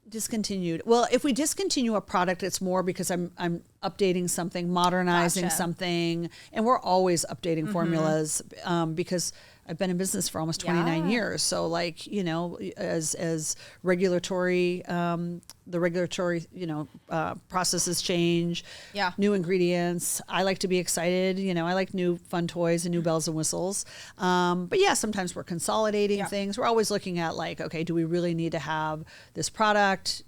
discontinued. Well, if we discontinue a product, it's more because I'm updating something, modernizing something, and we're always updating formulas because I've been in business for almost 29 years. So like, as regulatory, the regulatory, processes change, new ingredients. I like to be excited. I like new fun toys and new bells and whistles. But sometimes we're consolidating things. We're always looking at like, okay, do we really need to have this product?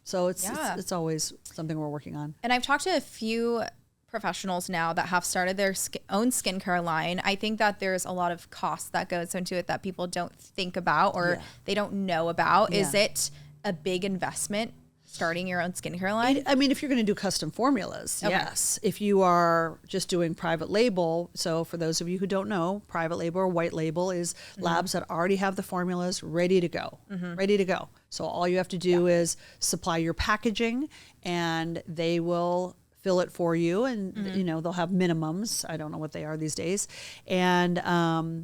So it's always something we're working on. And I've talked to a few professionals now that have started their own skincare line. I think that there's a lot of cost that goes into it that people don't think about or they don't know about. Is it a big investment starting your own skincare line? If you're going to do custom formulas, yes. If you are just doing private label, so for those of you who don't know, private label or white label is labs that already have the formulas ready to go, So all you have to do is supply your packaging and they will fill it for you, and they'll have minimums. I don't know what they are these days, and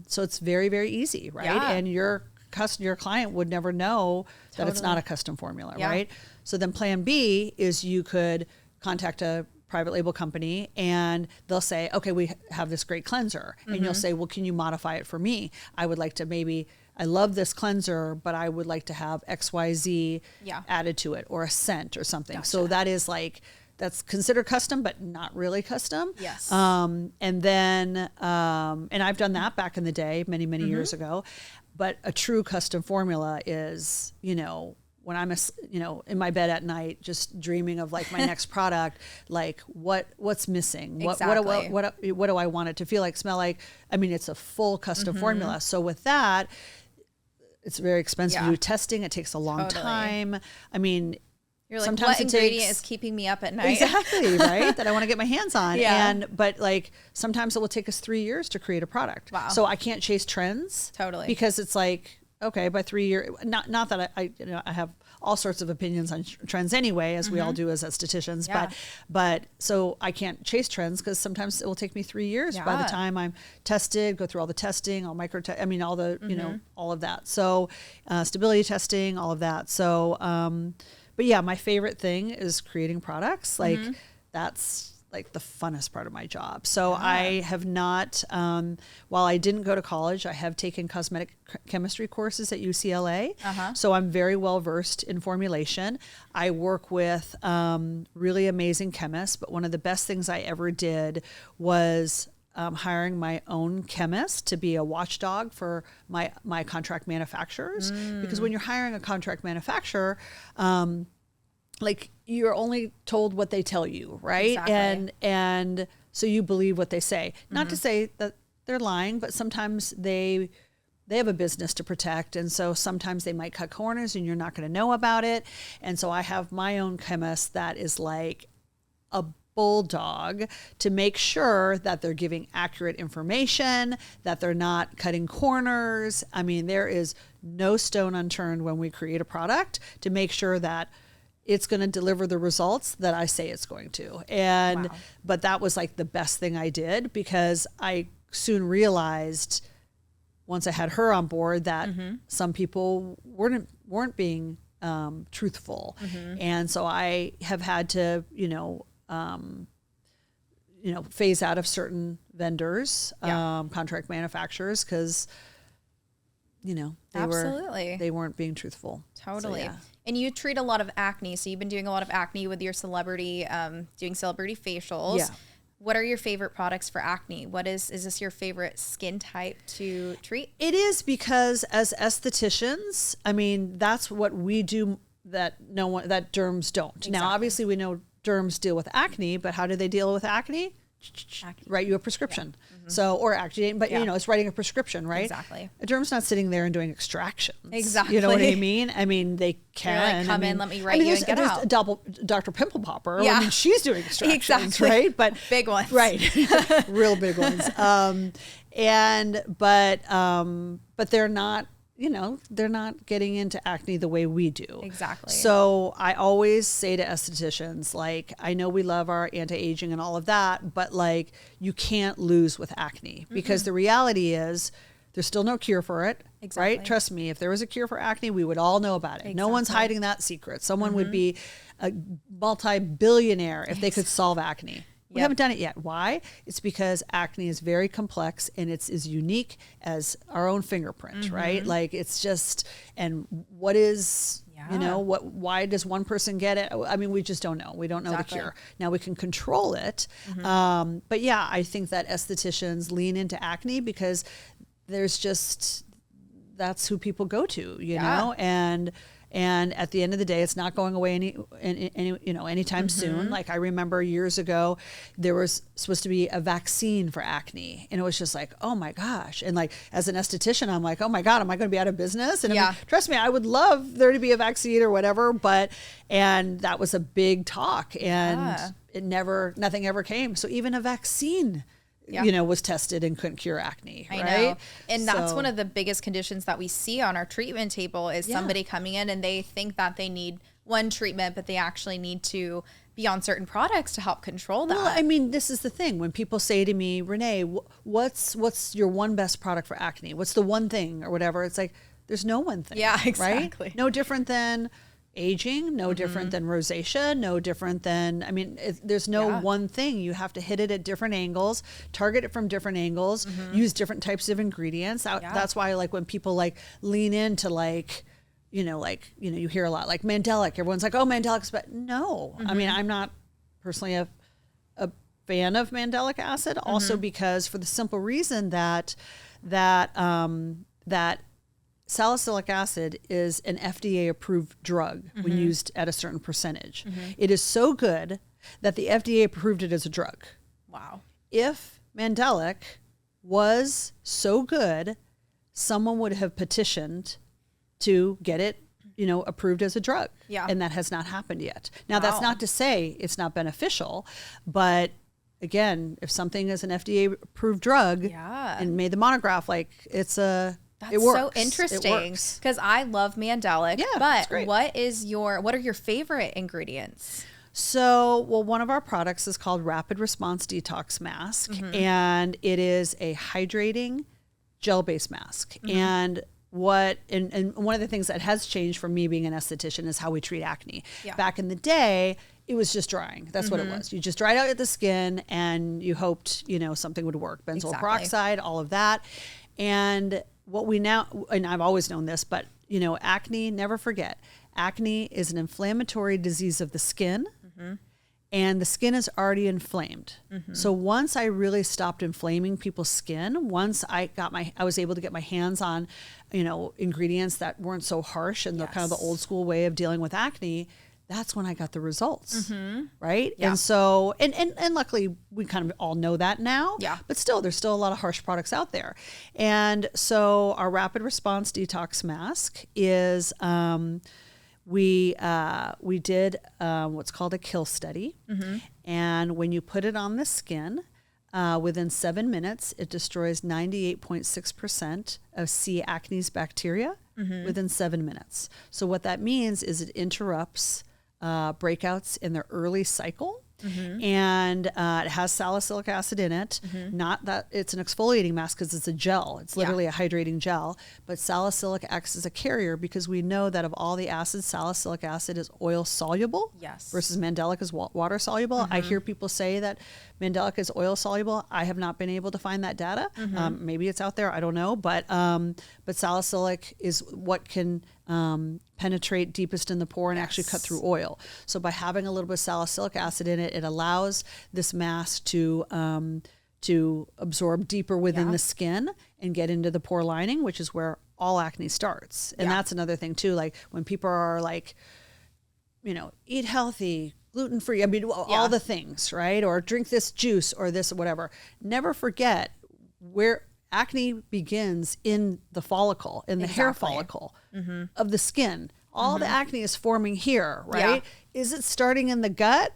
so it's very, very easy, right? And your client would never know that it's not a custom formula, right? So then plan B is you could contact a private label company and they'll say, okay, we have this great cleanser, and you'll say, well, can you modify it for me? I would like to I love this cleanser, but I would like to have XYZ added to it, or a scent or something. Gotcha. So that is like, that's considered custom, but not really custom. Yes. And then, and I've done that back in the day, many, many years ago. But a true custom formula is, when I'm, in my bed at night, just dreaming of like my next product, like what's missing? Exactly. What do I want it to feel like, smell like? It's a full custom formula. So with that, it's very expensive to do testing. It takes a long time. You're like, sometimes what ingredient is keeping me up at night? Exactly, right? That I want to get my hands on. But like sometimes it will take us 3 years to create a product. Wow. So I can't chase trends. Totally. Because it's like, okay, by 3 years, not that I have all sorts of opinions on trends anyway, as we all do as estheticians, but so I can't chase trends because sometimes it will take me 3 years by the time I'm tested, go through all the testing, all all the, all of that. So stability testing, all of that. So, but my favorite thing is creating products. Like like the funnest part of my job. So I have not, while I didn't go to college, I have taken cosmetic chemistry courses at UCLA. So I'm very well versed in formulation. I work with really amazing chemists, but one of the best things I ever did was hiring my own chemist to be a watchdog for my contract manufacturers. Because when you're hiring a contract manufacturer, like you're only told what they tell you, right? Exactly. And so you believe what they say. Not to say that they're lying, but sometimes they have a business to protect, and so sometimes they might cut corners and you're not going to know about it. And so I have my own chemist that is like a bulldog to make sure that they're giving accurate information, that they're not cutting corners. I mean, there is no stone unturned when we create a product to make sure that it's going to deliver the results that I say it's going to. And, but that was like the best thing I did, because I soon realized once I had her on board that some people weren't being truthful. And so I have had to, phase out of certain vendors, contract manufacturers, because, they weren't being truthful. Totally. So, yeah. And you treat a lot of acne. So you've been doing a lot of acne with your celebrity, doing celebrity facials. Yeah. What are your favorite products for acne? Is this your favorite skin type to treat? It is, because as estheticians, I mean, that's what we do that derms don't. Exactly. Now, obviously we know derms deal with acne, but how do they deal with acne? Write you a prescription. So, or actually, but it's writing a prescription, right? Exactly. A derm's not sitting there and doing extractions. Exactly. You know what I mean? I mean, they can. Come in, let me write you and get out. Dr. Pimple Popper. Yeah. I mean, she's doing extractions, exactly. right? But big ones, right? Real big ones. But they're not. They're not getting into acne the way we do. Exactly. So I always say to estheticians, like, I know we love our anti-aging and all of that, but like, you can't lose with acne, because the reality is there's still no cure for it. Exactly. Right? Trust me, if there was a cure for acne, we would all know about it. Exactly. No one's hiding that secret. Someone would be a multi-billionaire if they could solve acne. We haven't done it yet. Why? It's because acne is very complex, and it's as unique as our own fingerprint, right? Like, it's just, and what is, why does one person get it? I mean, we just don't know. We don't know the cure. Now we can control it. But yeah, I think that estheticians lean into acne because there's just, that's who people go to, you know? And at the end of the day, it's not going away anytime soon. Like, I remember years ago, there was supposed to be a vaccine for acne, and it was just like, oh my gosh. And like, as an esthetician, I'm like, oh my God, am I going to be out of business? And I mean, trust me, I would love there to be a vaccine or whatever, and that was a big talk, and nothing ever came. So even a vaccine was tested and couldn't cure acne. I know. And that's one of the biggest conditions that we see on our treatment table is somebody coming in and they think that they need one treatment, but they actually need to be on certain products to help control that. Well, I mean, this is the thing. When people say to me, Renee, what's your one best product for acne? What's the one thing or whatever? It's like, there's no one thing. Yeah, exactly. Right? No different than aging, no different than rosacea, no different than, I mean, there's no one thing. You have to hit it at different angles, target it from different angles, use different types of ingredients. That's why, like, when people like lean into you hear a lot like Mandelic, everyone's like, oh, Mandelic's, but no. I mean, I'm not personally a fan of Mandelic acid, also because for the simple reason that salicylic acid is an FDA approved drug when used at a certain percentage. It is so good that the FDA approved it as a drug. Wow. If Mandelic was so good, someone would have petitioned to get it, approved as a drug. Yeah. And that has not happened yet. Now, that's not to say it's not beneficial, but again, if something is an FDA approved drug and made the monograph, like, it works. So interesting, because I love Mandelic. Yeah, but what are your favorite ingredients? So, one of our products is called Rapid Response Detox Mask, and it is a hydrating gel-based mask. And one of the things that has changed for me being an esthetician is how we treat acne. Yeah. Back in the day, it was just drying. That's what it was. You just dried out the skin and you hoped, something would work. Benzoyl peroxide, all of that. And what we now, and I've always known this, but acne, never forget, acne is an inflammatory disease of the skin. And the skin is already inflamed. So once I really stopped inflaming people's skin, once I was able to get my hands on, ingredients that weren't so harsh and the kind of the old school way of dealing with acne, that's when I got the results. Right. Yeah. And so, and luckily we kind of all know that now, but still, there's still a lot of harsh products out there. And so our rapid response detox mask is, we did what's called a kill study. And when you put it on the skin, within 7 minutes, it destroys 98.6% of C. acnes bacteria within 7 minutes. So what that means is it interrupts breakouts in their early cycle. And it has salicylic acid in it. Not that it's an exfoliating mask because it's a gel. It's literally a hydrating gel. But salicylic acts as a carrier because we know that of all the acids, salicylic acid is oil soluble versus mandelic is water soluble. I hear people say that mandelic is oil soluble. I have not been able to find that data. Maybe it's out there. I don't know. But salicylic is what can penetrate deepest in the pore and actually cut through oil. So by having a little bit of salicylic acid in it, it allows this mask to absorb deeper within the skin and get into the pore lining, which is where all acne starts. And that's another thing too. Like when people are like, eat healthy, gluten-free, all the things, right? Or drink this juice or this or whatever. Never forget where acne begins in the follicle, in the hair follicle of the skin. All the acne is forming here, right? Is it starting in the gut?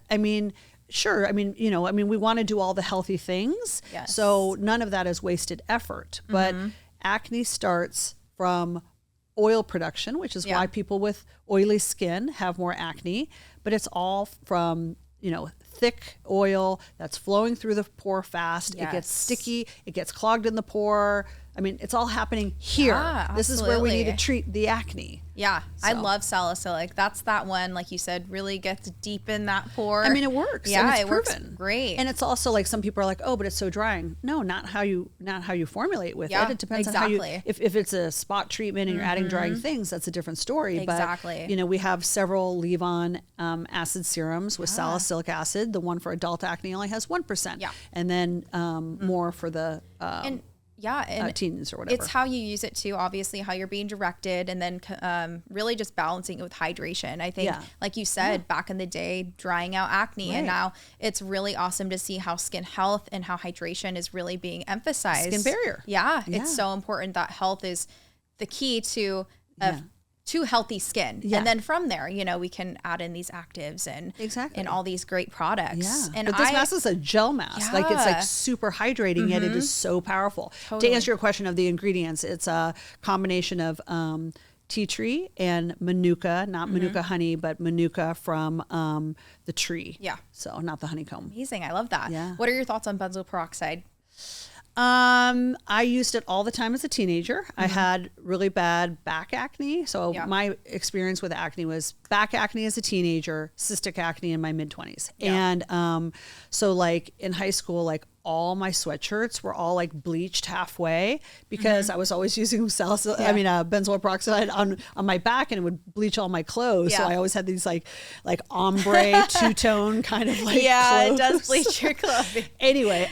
Sure. We want to do all the healthy things. So none of that is wasted effort. But acne starts from oil production, which is why people with oily skin have more acne. But it's all from, thick oil that's flowing through the pore fast. It gets sticky. It gets clogged in the pore. It's all happening here. This is where we need to treat the acne. Yeah. So. I love salicylic. That's that one, like you said, really gets deep in that pore. It works. Yeah, and it works great. And it's also like some people are like, oh, but it's so drying. No, not how you formulate with it. It depends on how you, if it's a spot treatment and you're adding drying things, that's a different story. Exactly. But, we have several leave-on acid serums with salicylic acid. The one for adult acne only has 1%. Yeah. And then more for the and teens or whatever. It's how you use it too, obviously how you're being directed, and then really just balancing it with hydration. I think, like you said, back in the day, drying out acne, and now it's really awesome to see how skin health and how hydration is really being emphasized. Skin barrier. Yeah, it's so important that health is the key to healthy skin. And then from there, we can add in these actives and all these great products. Yeah. And but this mask is a gel mask. Like it's like super hydrating, yet it is so powerful. Totally. To answer your question of the ingredients, it's a combination of tea tree and manuka, not manuka honey, but manuka from the tree. Yeah. So not the honeycomb. Amazing. I love that. Yeah. What are your thoughts on benzoyl peroxide? I used it all the time as a teenager. I had really bad back acne. So my experience with acne was back acne as a teenager, cystic acne in my mid-20s. And so like in high school, like all my sweatshirts were all like bleached halfway because I was always using benzoyl peroxide on my back, and it would bleach all my clothes. So I always had these like ombre two-tone kind of like clothes. It does bleach your clothing. Anyway,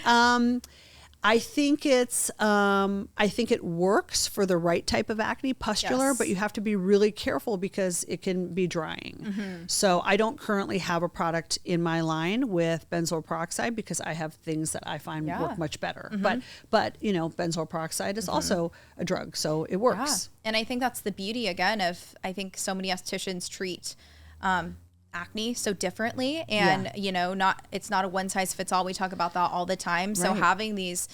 I think it works for the right type of acne, pustular, but you have to be really careful because it can be drying. So I don't currently have a product in my line with benzoyl peroxide because I have things that I find work much better. But benzoyl peroxide is also a drug, so it works. And I think that's the beauty again of, I think so many estheticians treat acne so differently, and it's not a one size fits all. We talk about that all the time. So having this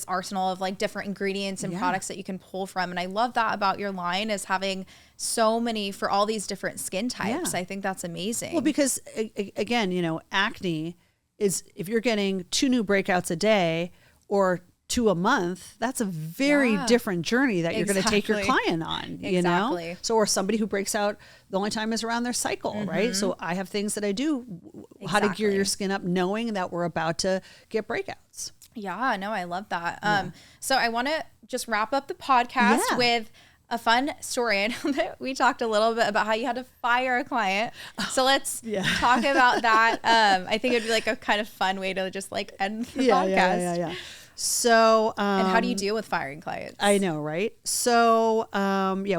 arsenal of like different ingredients and products that you can pull from, and I love that about your line is having so many for all these different skin types. I think that's amazing. Well, because again, acne is, if you're getting 2 new breakouts a day or to a month, that's a very different journey that you're going to take your client on, you know? So, or somebody who breaks out, the only time is around their cycle, right? So I have things that I do, how to gear your skin up, knowing that we're about to get breakouts. Yeah, no, I love that. So I want to just wrap up the podcast with a fun story. I know that we talked a little bit about how you had to fire a client. So let's talk about that. I think it'd be like a kind of fun way to just like end the podcast. Yeah. So, and how do you deal with firing clients? I know, right? So,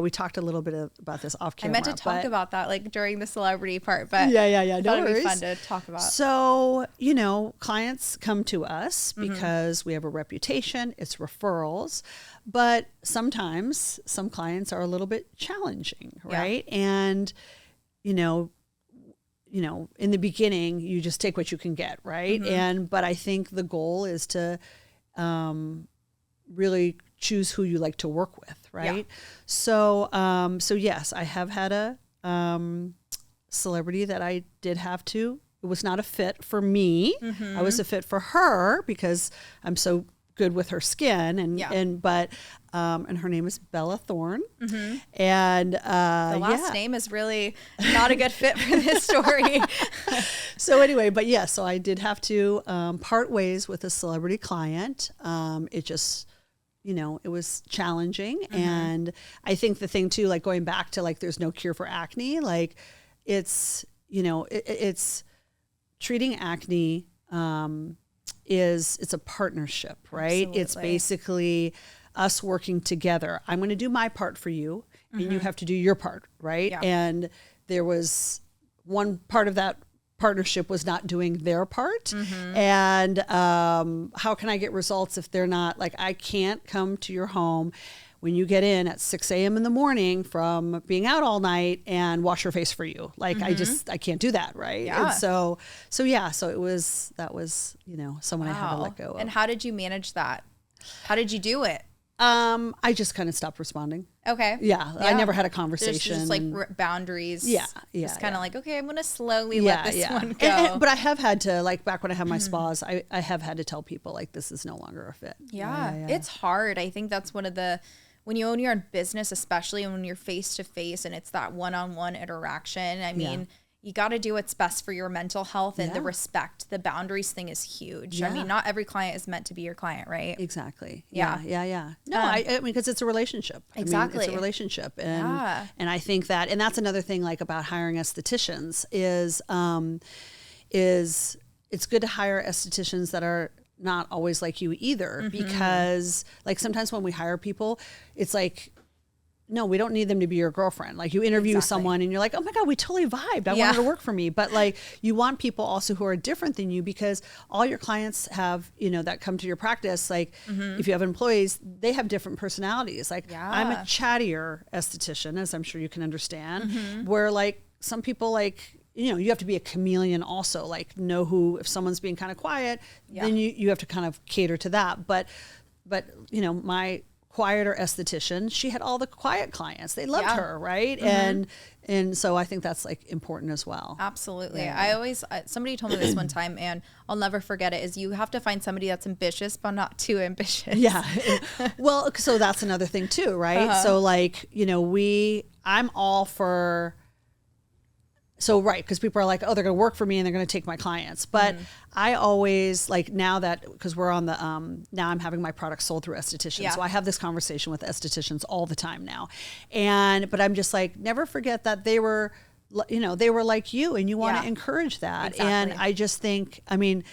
we talked a little bit about this off camera. I meant to talk about that like during the celebrity part, but no it'd worries. be fun to talk about. So, you know, clients come to us because we have a reputation, it's referrals, but sometimes some clients are a little bit challenging, right? And, you know, in the beginning, you just take what you can get, right? But I think the goal is to really choose who you like to work with, right? So yes, I have had a celebrity that I did have to. It was not a fit for me. I was a fit for her because I'm so good with her skin, and her name is Bella Thorne, and the last name is really not a good fit for this story. So anyway, but so I did have to part ways with a celebrity client. It just, it was challenging, and I think the thing too, like going back to like, there's no cure for acne. Like, it's it's treating acne. It's a partnership, right? Absolutely. It's basically us working together. I'm going to do my part for you, and you have to do your part, right? Yeah. And there was one part of that partnership was not doing their part. And how can I get results if they're not, like, I can't come to your home when you get in at 6 a.m. in the morning from being out all night and wash your face for you. Like, I can't do that. Right. Yeah. And so it was, someone I had to let go of. And how did you manage that? How did you do it? I just kind of stopped responding. Okay. Yeah. I never had a conversation. Just like boundaries. Yeah. Just kind of like, okay, I'm going to slowly let this one go. But I have had to, like, back when I had my spas, I have had to tell people, like, this is no longer a fit. Yeah. It's hard. I think that's one of the, when you own your own business, especially when you're face to face and it's that one-on-one interaction, I mean, you got to do what's best for your mental health, and the respect, the boundaries thing is huge. I mean, not every client is meant to be your client, right? Exactly. Yeah. No, I mean, because it's a relationship. Exactly. I mean, it's a relationship. And I think that, and that's another thing, like, about hiring estheticians is it's good to hire estheticians that are not always like you either, because, like, sometimes when we hire people, it's like, no, we don't need them to be your girlfriend. Like, you interview someone and you're like, oh my God, we totally vibed. I want her to work for me. But, like, you want people also who are different than you, because all your clients have, that come to your practice, like, if you have employees, they have different personalities. Like, I'm a chattier esthetician, as I'm sure you can understand, where, like, some people, like, you have to be a chameleon also, like, know who, if someone's being kind of quiet, then you have to kind of cater to that. But my quieter esthetician, she had all the quiet clients. They loved her, right? And so I think that's, like, important as well. Absolutely. I always, somebody told me this one time, and I'll never forget it, is you have to find somebody that's ambitious, but not too ambitious. Yeah. Well, so that's another thing too, right? So, like, I'm all for, so, right, because people are like, oh, they're going to work for me and they're going to take my clients. But I always, like, now that, because we're on the, now I'm having my products sold through estheticians. Yeah. So I have this conversation with estheticians all the time now. But I'm just like, never forget that they were like you, and you want to encourage that. Exactly. And I just think, I mean,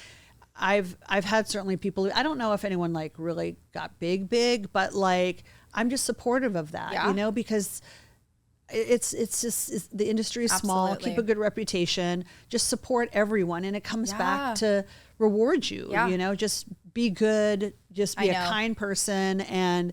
I've had certainly people, I don't know if anyone, like, really got big, but, like, I'm just supportive of that, because it's just the industry is small. Keep a good reputation. Just support everyone, and it comes back to reward you. Just be good. Just be a kind person. And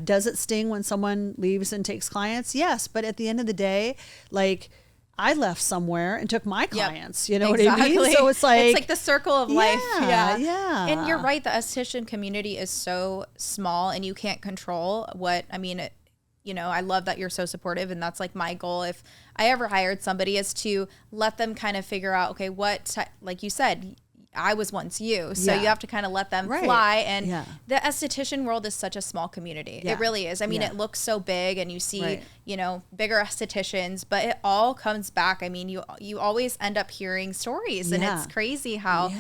does it sting when someone leaves and takes clients? Yes, but at the end of the day, like, I left somewhere and took my clients. You know what I mean? So it's like the circle of life. Yeah. And you're right. The esthetician community is so small, and you can't control what. I mean, I love that you're so supportive, and that's, like, my goal. If I ever hired somebody, is to let them kind of figure out, okay, like you said, I was once you. So you have to kind of let them fly. And the esthetician world is such a small community. It really is. I mean, it looks so big and you see, you know, bigger estheticians, but it all comes back. I mean, you always end up hearing stories and it's crazy how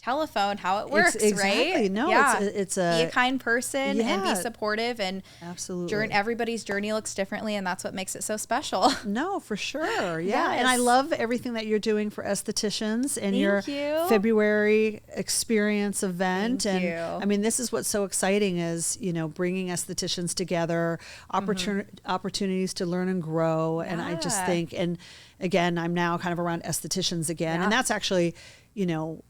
telephone, how it works, right? No, it's be a kind person and be supportive, and absolutely everybody's journey looks differently, and that's what makes it so special. No, for sure. And I love everything that you're doing for estheticians and your February experience event. Thank you. I mean, this is what's so exciting is, you know, bringing estheticians together, opportunities to learn and grow. And I just think, and again, I'm now kind of around estheticians again, and that's actually, you know,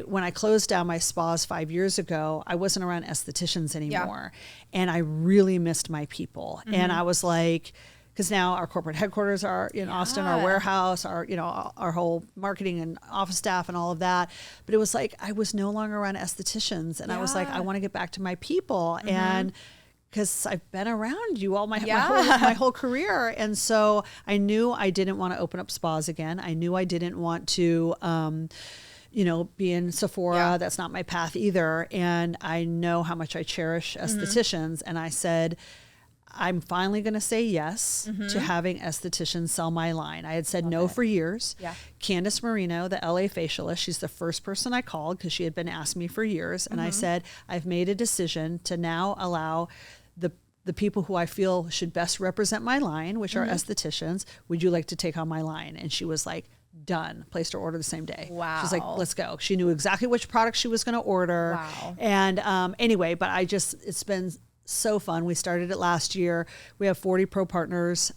when I closed down my spas 5 years ago, I wasn't around estheticians anymore. And I really missed my people. And I was like, because now our corporate headquarters are in Austin, our warehouse, our whole marketing and office staff and all of that. But it was like, I was no longer around estheticians. And I was like, I want to get back to my people. And because I've been around you all my whole career. And so I knew I didn't want to open up spas again. I knew I didn't want to, you know, be in Sephora. That's not my path either. And I know how much I cherish estheticians. And I said, I'm finally going to say yes to having estheticians sell my line. I had said no for years. Candace Marino, the LA Facialist, she's the first person I called because she had been asking me for years. And I said, I've made a decision to now allow the people who I feel should best represent my line, which are estheticians. Would you like to take on my line? And she was like, done. Placed her order the same day. Wow. She's like, let's go. She knew exactly which product she was going to order. Wow. And anyway, but it's been so fun. We started it last year. We have 40 pro partners.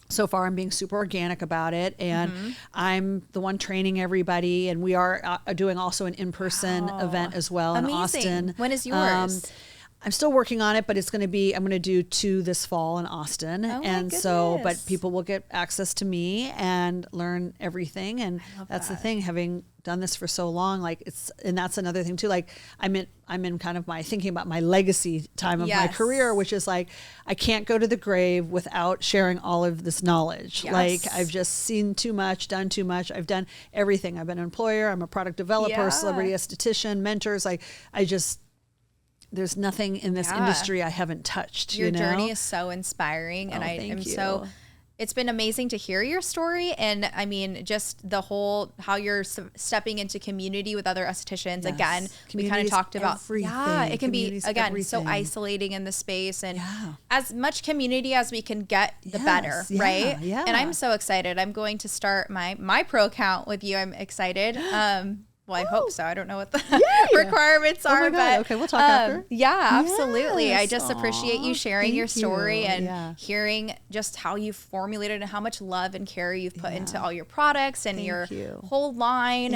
So far, I'm being super organic about it. And I'm the one training everybody. And we are doing also an in-person event as well in Austin. When is yours? I'm still working on it, but I'm going to do 2 this fall in Austin. But people will get access to me and learn everything. And that's the thing, having done this for so long, and that's another thing too. Like I'm in kind of thinking about my legacy time of my career, which is like, I can't go to the grave without sharing all of this knowledge. Like I've just seen too much, done too much. I've done everything. I've been an employer. I'm a product developer, celebrity esthetician, mentors. There's nothing in this industry I haven't touched. Your journey is so inspiring. And I am so, it's been amazing to hear your story. And I mean, just the whole, how you're stepping into community with other estheticians. Again, we kind of talked about, it can be, again, so isolating in the space, and as much community as we can get, the better. Right. And I'm so excited. I'm going to start my pro account with you. I'm excited. Well, I hope so. I don't know what the requirements are, but okay, we'll talk after. Yeah, absolutely. Yes. I just appreciate you sharing your story and hearing just how you formulated and how much love and care you've put into all your products and your whole line.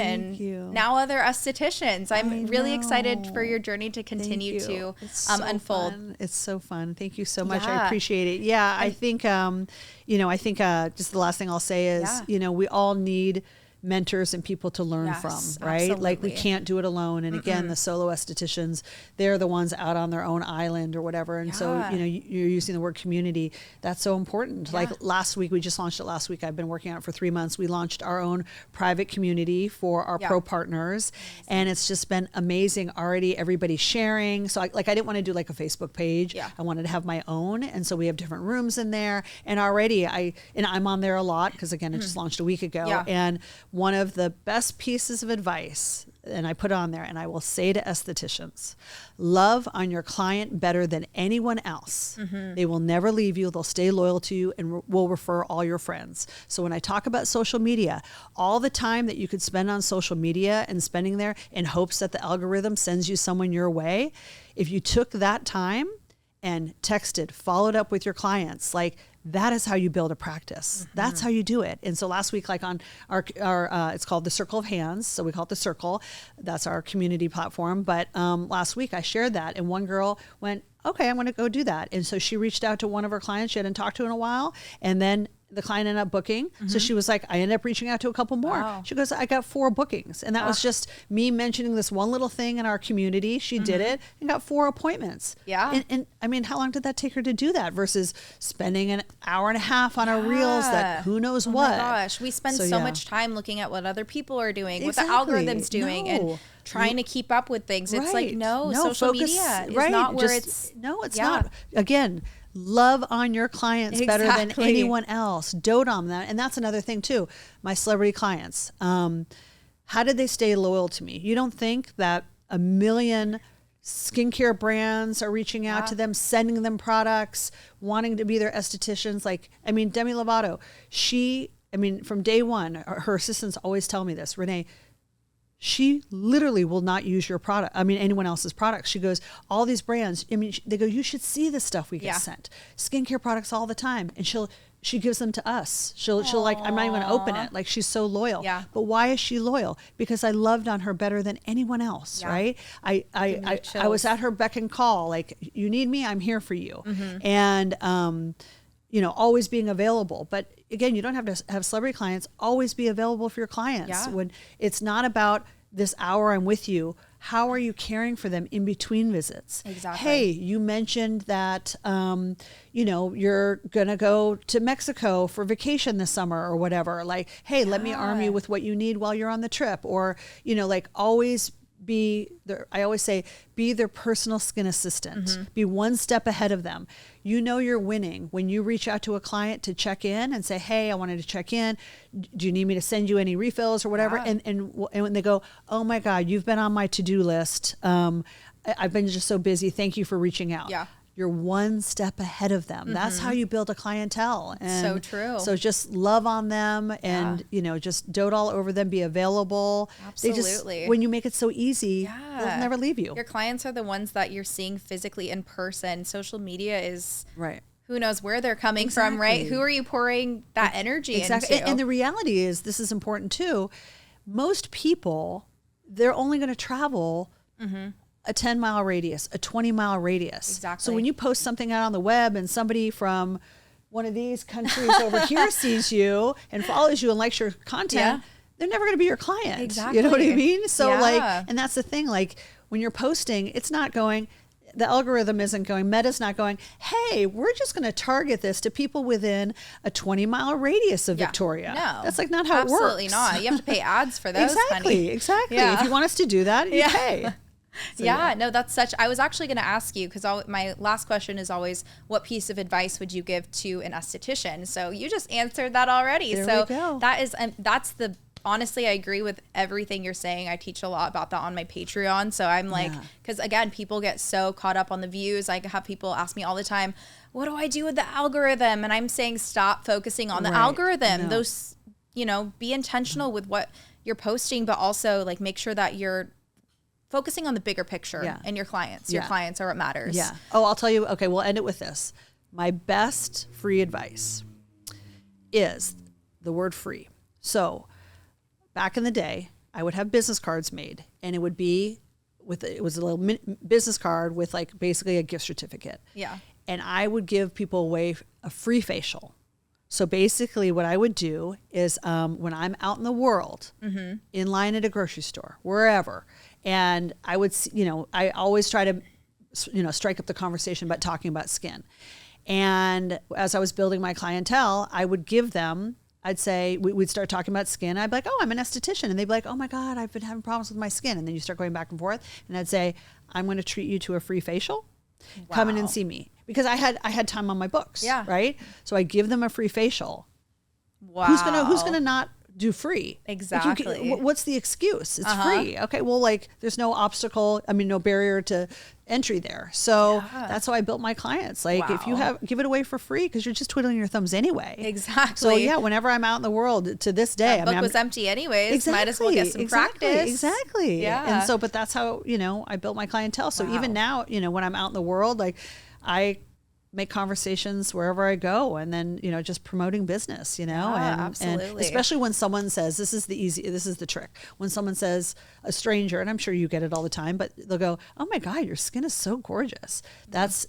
Now other estheticians. I'm really excited for your journey to continue to unfold. Fun. It's so fun. Thank you so much. I appreciate it. Yeah, I think, just the last thing I'll say is, we all need mentors and people to learn from, right? Absolutely. Like we can't do it alone. And again, the solo estheticians, they're the ones out on their own island or whatever. And so, you're using the word community. That's so important. Like we just launched it last week. I've been working on it for 3 months. We launched our own private community for our pro partners. And it's just been amazing already. Everybody's sharing. So I didn't want to do like a Facebook page. I wanted to have my own. And so we have different rooms in there. And already I'm on there a lot because again, it just launched a week ago. And one of the best pieces of advice, and I put on there, and I will say to estheticians, love on your client better than anyone else. They will never leave you. They'll stay loyal to you and will refer all your friends. So when I talk about social media, all the time that you could spend on social media and spending there in hopes that the algorithm sends you someone your way, if you took that time and texted, followed up with your clients, that is how you build a practice. That's how you do it. And so last week, on our it's called the Circle of Hands. So we call it the Circle. That's our community platform. But last week I shared that, and one girl went, okay, I'm going to go do that. And so she reached out to one of her clients she hadn't talked to in a while. And then the client ended up booking. So she was like, I ended up reaching out to a couple more. Wow. She goes, I got 4 bookings. And that was just me mentioning this one little thing in our community. She did it and got 4 appointments. Yeah. And I mean, how long did that take her to do that versus spending an hour and a half on our reels that who knows what? Oh my gosh. We spend so much time looking at what other people are doing, what the algorithm's doing, and trying to keep up with things. It's like, no, social media is not where it's. No, it's not. Again, love on your clients better than anyone else. Dote on them. And that's another thing too. My celebrity clients, how did they stay loyal to me? You don't think that a million skincare brands are reaching out to them, sending them products, wanting to be their estheticians? Like, I mean, Demi Lovato, from day one, her assistants always tell me this, Renee, she literally will not use your product. I mean, anyone else's products. She goes, all these brands, they go, you should see the stuff we get sent. Skincare products all the time. And she gives them to us. She'll like, I'm not even going to open it. Like, she's so loyal. Yeah. But why is she loyal? Because I loved on her better than anyone else, right? I was at her beck and call. Like, you need me, I'm here for you. And, always being available. But again, you don't have to have celebrity clients. Always be available for your clients. When it's not about this hour I'm with you, how are you caring for them in between visits? Exactly. Hey, you mentioned that, you're going to go to Mexico for vacation this summer or whatever. Like, hey, let me arm you with what you need while you're on the trip. Or, always I always say, be their personal skin assistant. Be one step ahead of them. You're winning when you reach out to a client to check in and say, hey, I wanted to check in. Do you need me to send you any refills or whatever? Yeah. And when they go, oh my God, you've been on my to-do list. I've been just so busy. Thank you for reaching out. Yeah. You're one step ahead of them. That's how you build a clientele. And so true. So just love on them and, just dote all over them, be available. Absolutely. When you make it so easy, they'll never leave you. Your clients are the ones that you're seeing physically in person. Social media is who knows where they're coming from, right? Who are you pouring that energy into? And the reality is, this is important too. Most people, they're only going to travel a 10-mile radius, a 20-mile radius. Exactly. So when you post something out on the web and somebody from one of these countries over here sees you and follows you and likes your content, they're never going to be your client. Exactly. You know what I mean? So and that's the thing, like when you're posting, it's not going, the algorithm isn't going, Meta's not going, hey, we're just going to target this to people within a 20-mile radius of Victoria. No. That's like not how it works. Absolutely not. You have to pay ads for those, Exactly. Yeah. If you want us to do that, you pay. So, no, that's I was actually going to ask you, because my last question is always, what piece of advice would you give to an esthetician? So you just answered that already. There we go. Honestly, I agree with everything you're saying. I teach a lot about that on my Patreon. So I'm like, because again, people get so caught up on the views. I have people ask me all the time, what do I do with the algorithm? And I'm saying, stop focusing on the algorithm. No. Those, be intentional with what you're posting, but also like make sure that you're focusing on the bigger picture and your clients. Your clients are what matters. Yeah. Oh, I'll tell you. Okay, we'll end it with this. My best free advice is the word free. So back in the day, I would have business cards made, and it would be it was a little business card with like basically a gift certificate. Yeah. And I would give people away a free facial. So basically what I would do is when I'm out in the world, in line at a grocery store, wherever, and I would, I always try to, strike up the conversation about talking about skin. And as I was building my clientele, I would give them, I'd say, we'd start talking about skin. I'd be like, oh, I'm an esthetician. And they'd be like, oh my God, I've been having problems with my skin. And then you start going back and forth. And I'd say, I'm going to treat you to a free facial. Wow. Come in and see me. Because I had time on my books. Yeah. Right. So I give them a free facial. Wow. Who's gonna not do free? Exactly. Like what's the excuse? It's free. Okay. Well, like there's no obstacle. No barrier to entry there. So that's how I built my clients. Like if you give it away for free, because you're just twiddling your thumbs anyway. Exactly. So whenever I'm out in the world to this day, that book was empty anyways. Might as well get some practice. Exactly. Yeah. And so, but that's how, I built my clientele. So even now, when I'm out in the world, like I make conversations wherever I go, and then, just promoting business, absolutely. And especially when someone says, this is the trick. When someone says, a stranger, and I'm sure you get it all the time, but they'll go, oh my God, your skin is so gorgeous. That's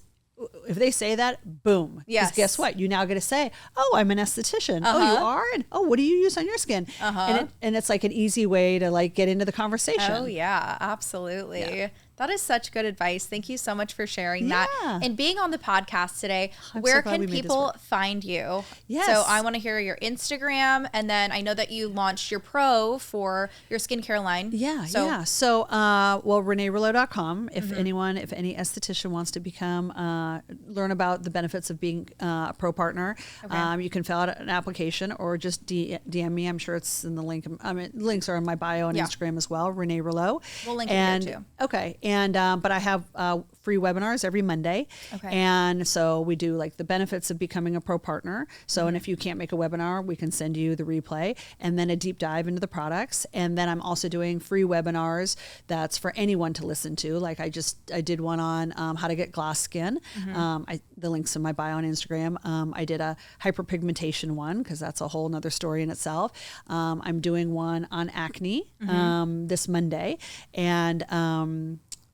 if they say that, boom. Yes. Because guess what? You now get to say, oh, I'm an esthetician. Oh, you are? And oh, what do you use on your skin? And it's like an easy way to like get into the conversation. Oh yeah, absolutely. Yeah. That is such good advice. Thank you so much for sharing that and being on the podcast today. Where can people find you? Yes. So I want to hear your Instagram, and then I know that you launched your pro for your skincare line. Yeah. So, ReneeRouleau.com. If any esthetician wants to become, learn about the benefits of being a pro partner, you can fill out an application or just DM me. I'm sure it's in the link. Links are in my bio on Instagram as well. Renee Rouleau. We'll link it here too. Okay. And, but I have free webinars every Monday. Okay. And so we do like the benefits of becoming a pro partner. So, and if you can't make a webinar, we can send you the replay and then a deep dive into the products. And then I'm also doing free webinars that's for anyone to listen to. Like I did one on how to get glass skin. The link's in my bio on Instagram. I did a hyperpigmentation one because that's a whole nother story in itself. I'm doing one on acne this Monday. And,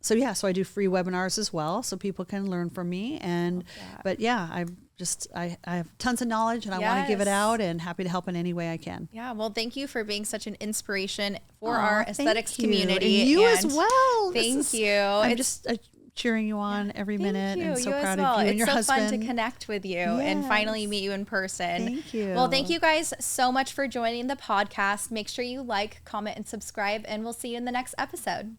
so I do free webinars as well, so people can learn from me. And, but yeah, I have tons of knowledge and I want to give it out and happy to help in any way I can. Yeah. Well, thank you for being such an inspiration for our aesthetics community. And you as well. Thank you. I'm just cheering you on every minute and so proud of you and your husband. It's so fun to connect with you and finally meet you in person. Thank you. Well, thank you guys so much for joining the podcast. Make sure you like, comment, and subscribe, and we'll see you in the next episode.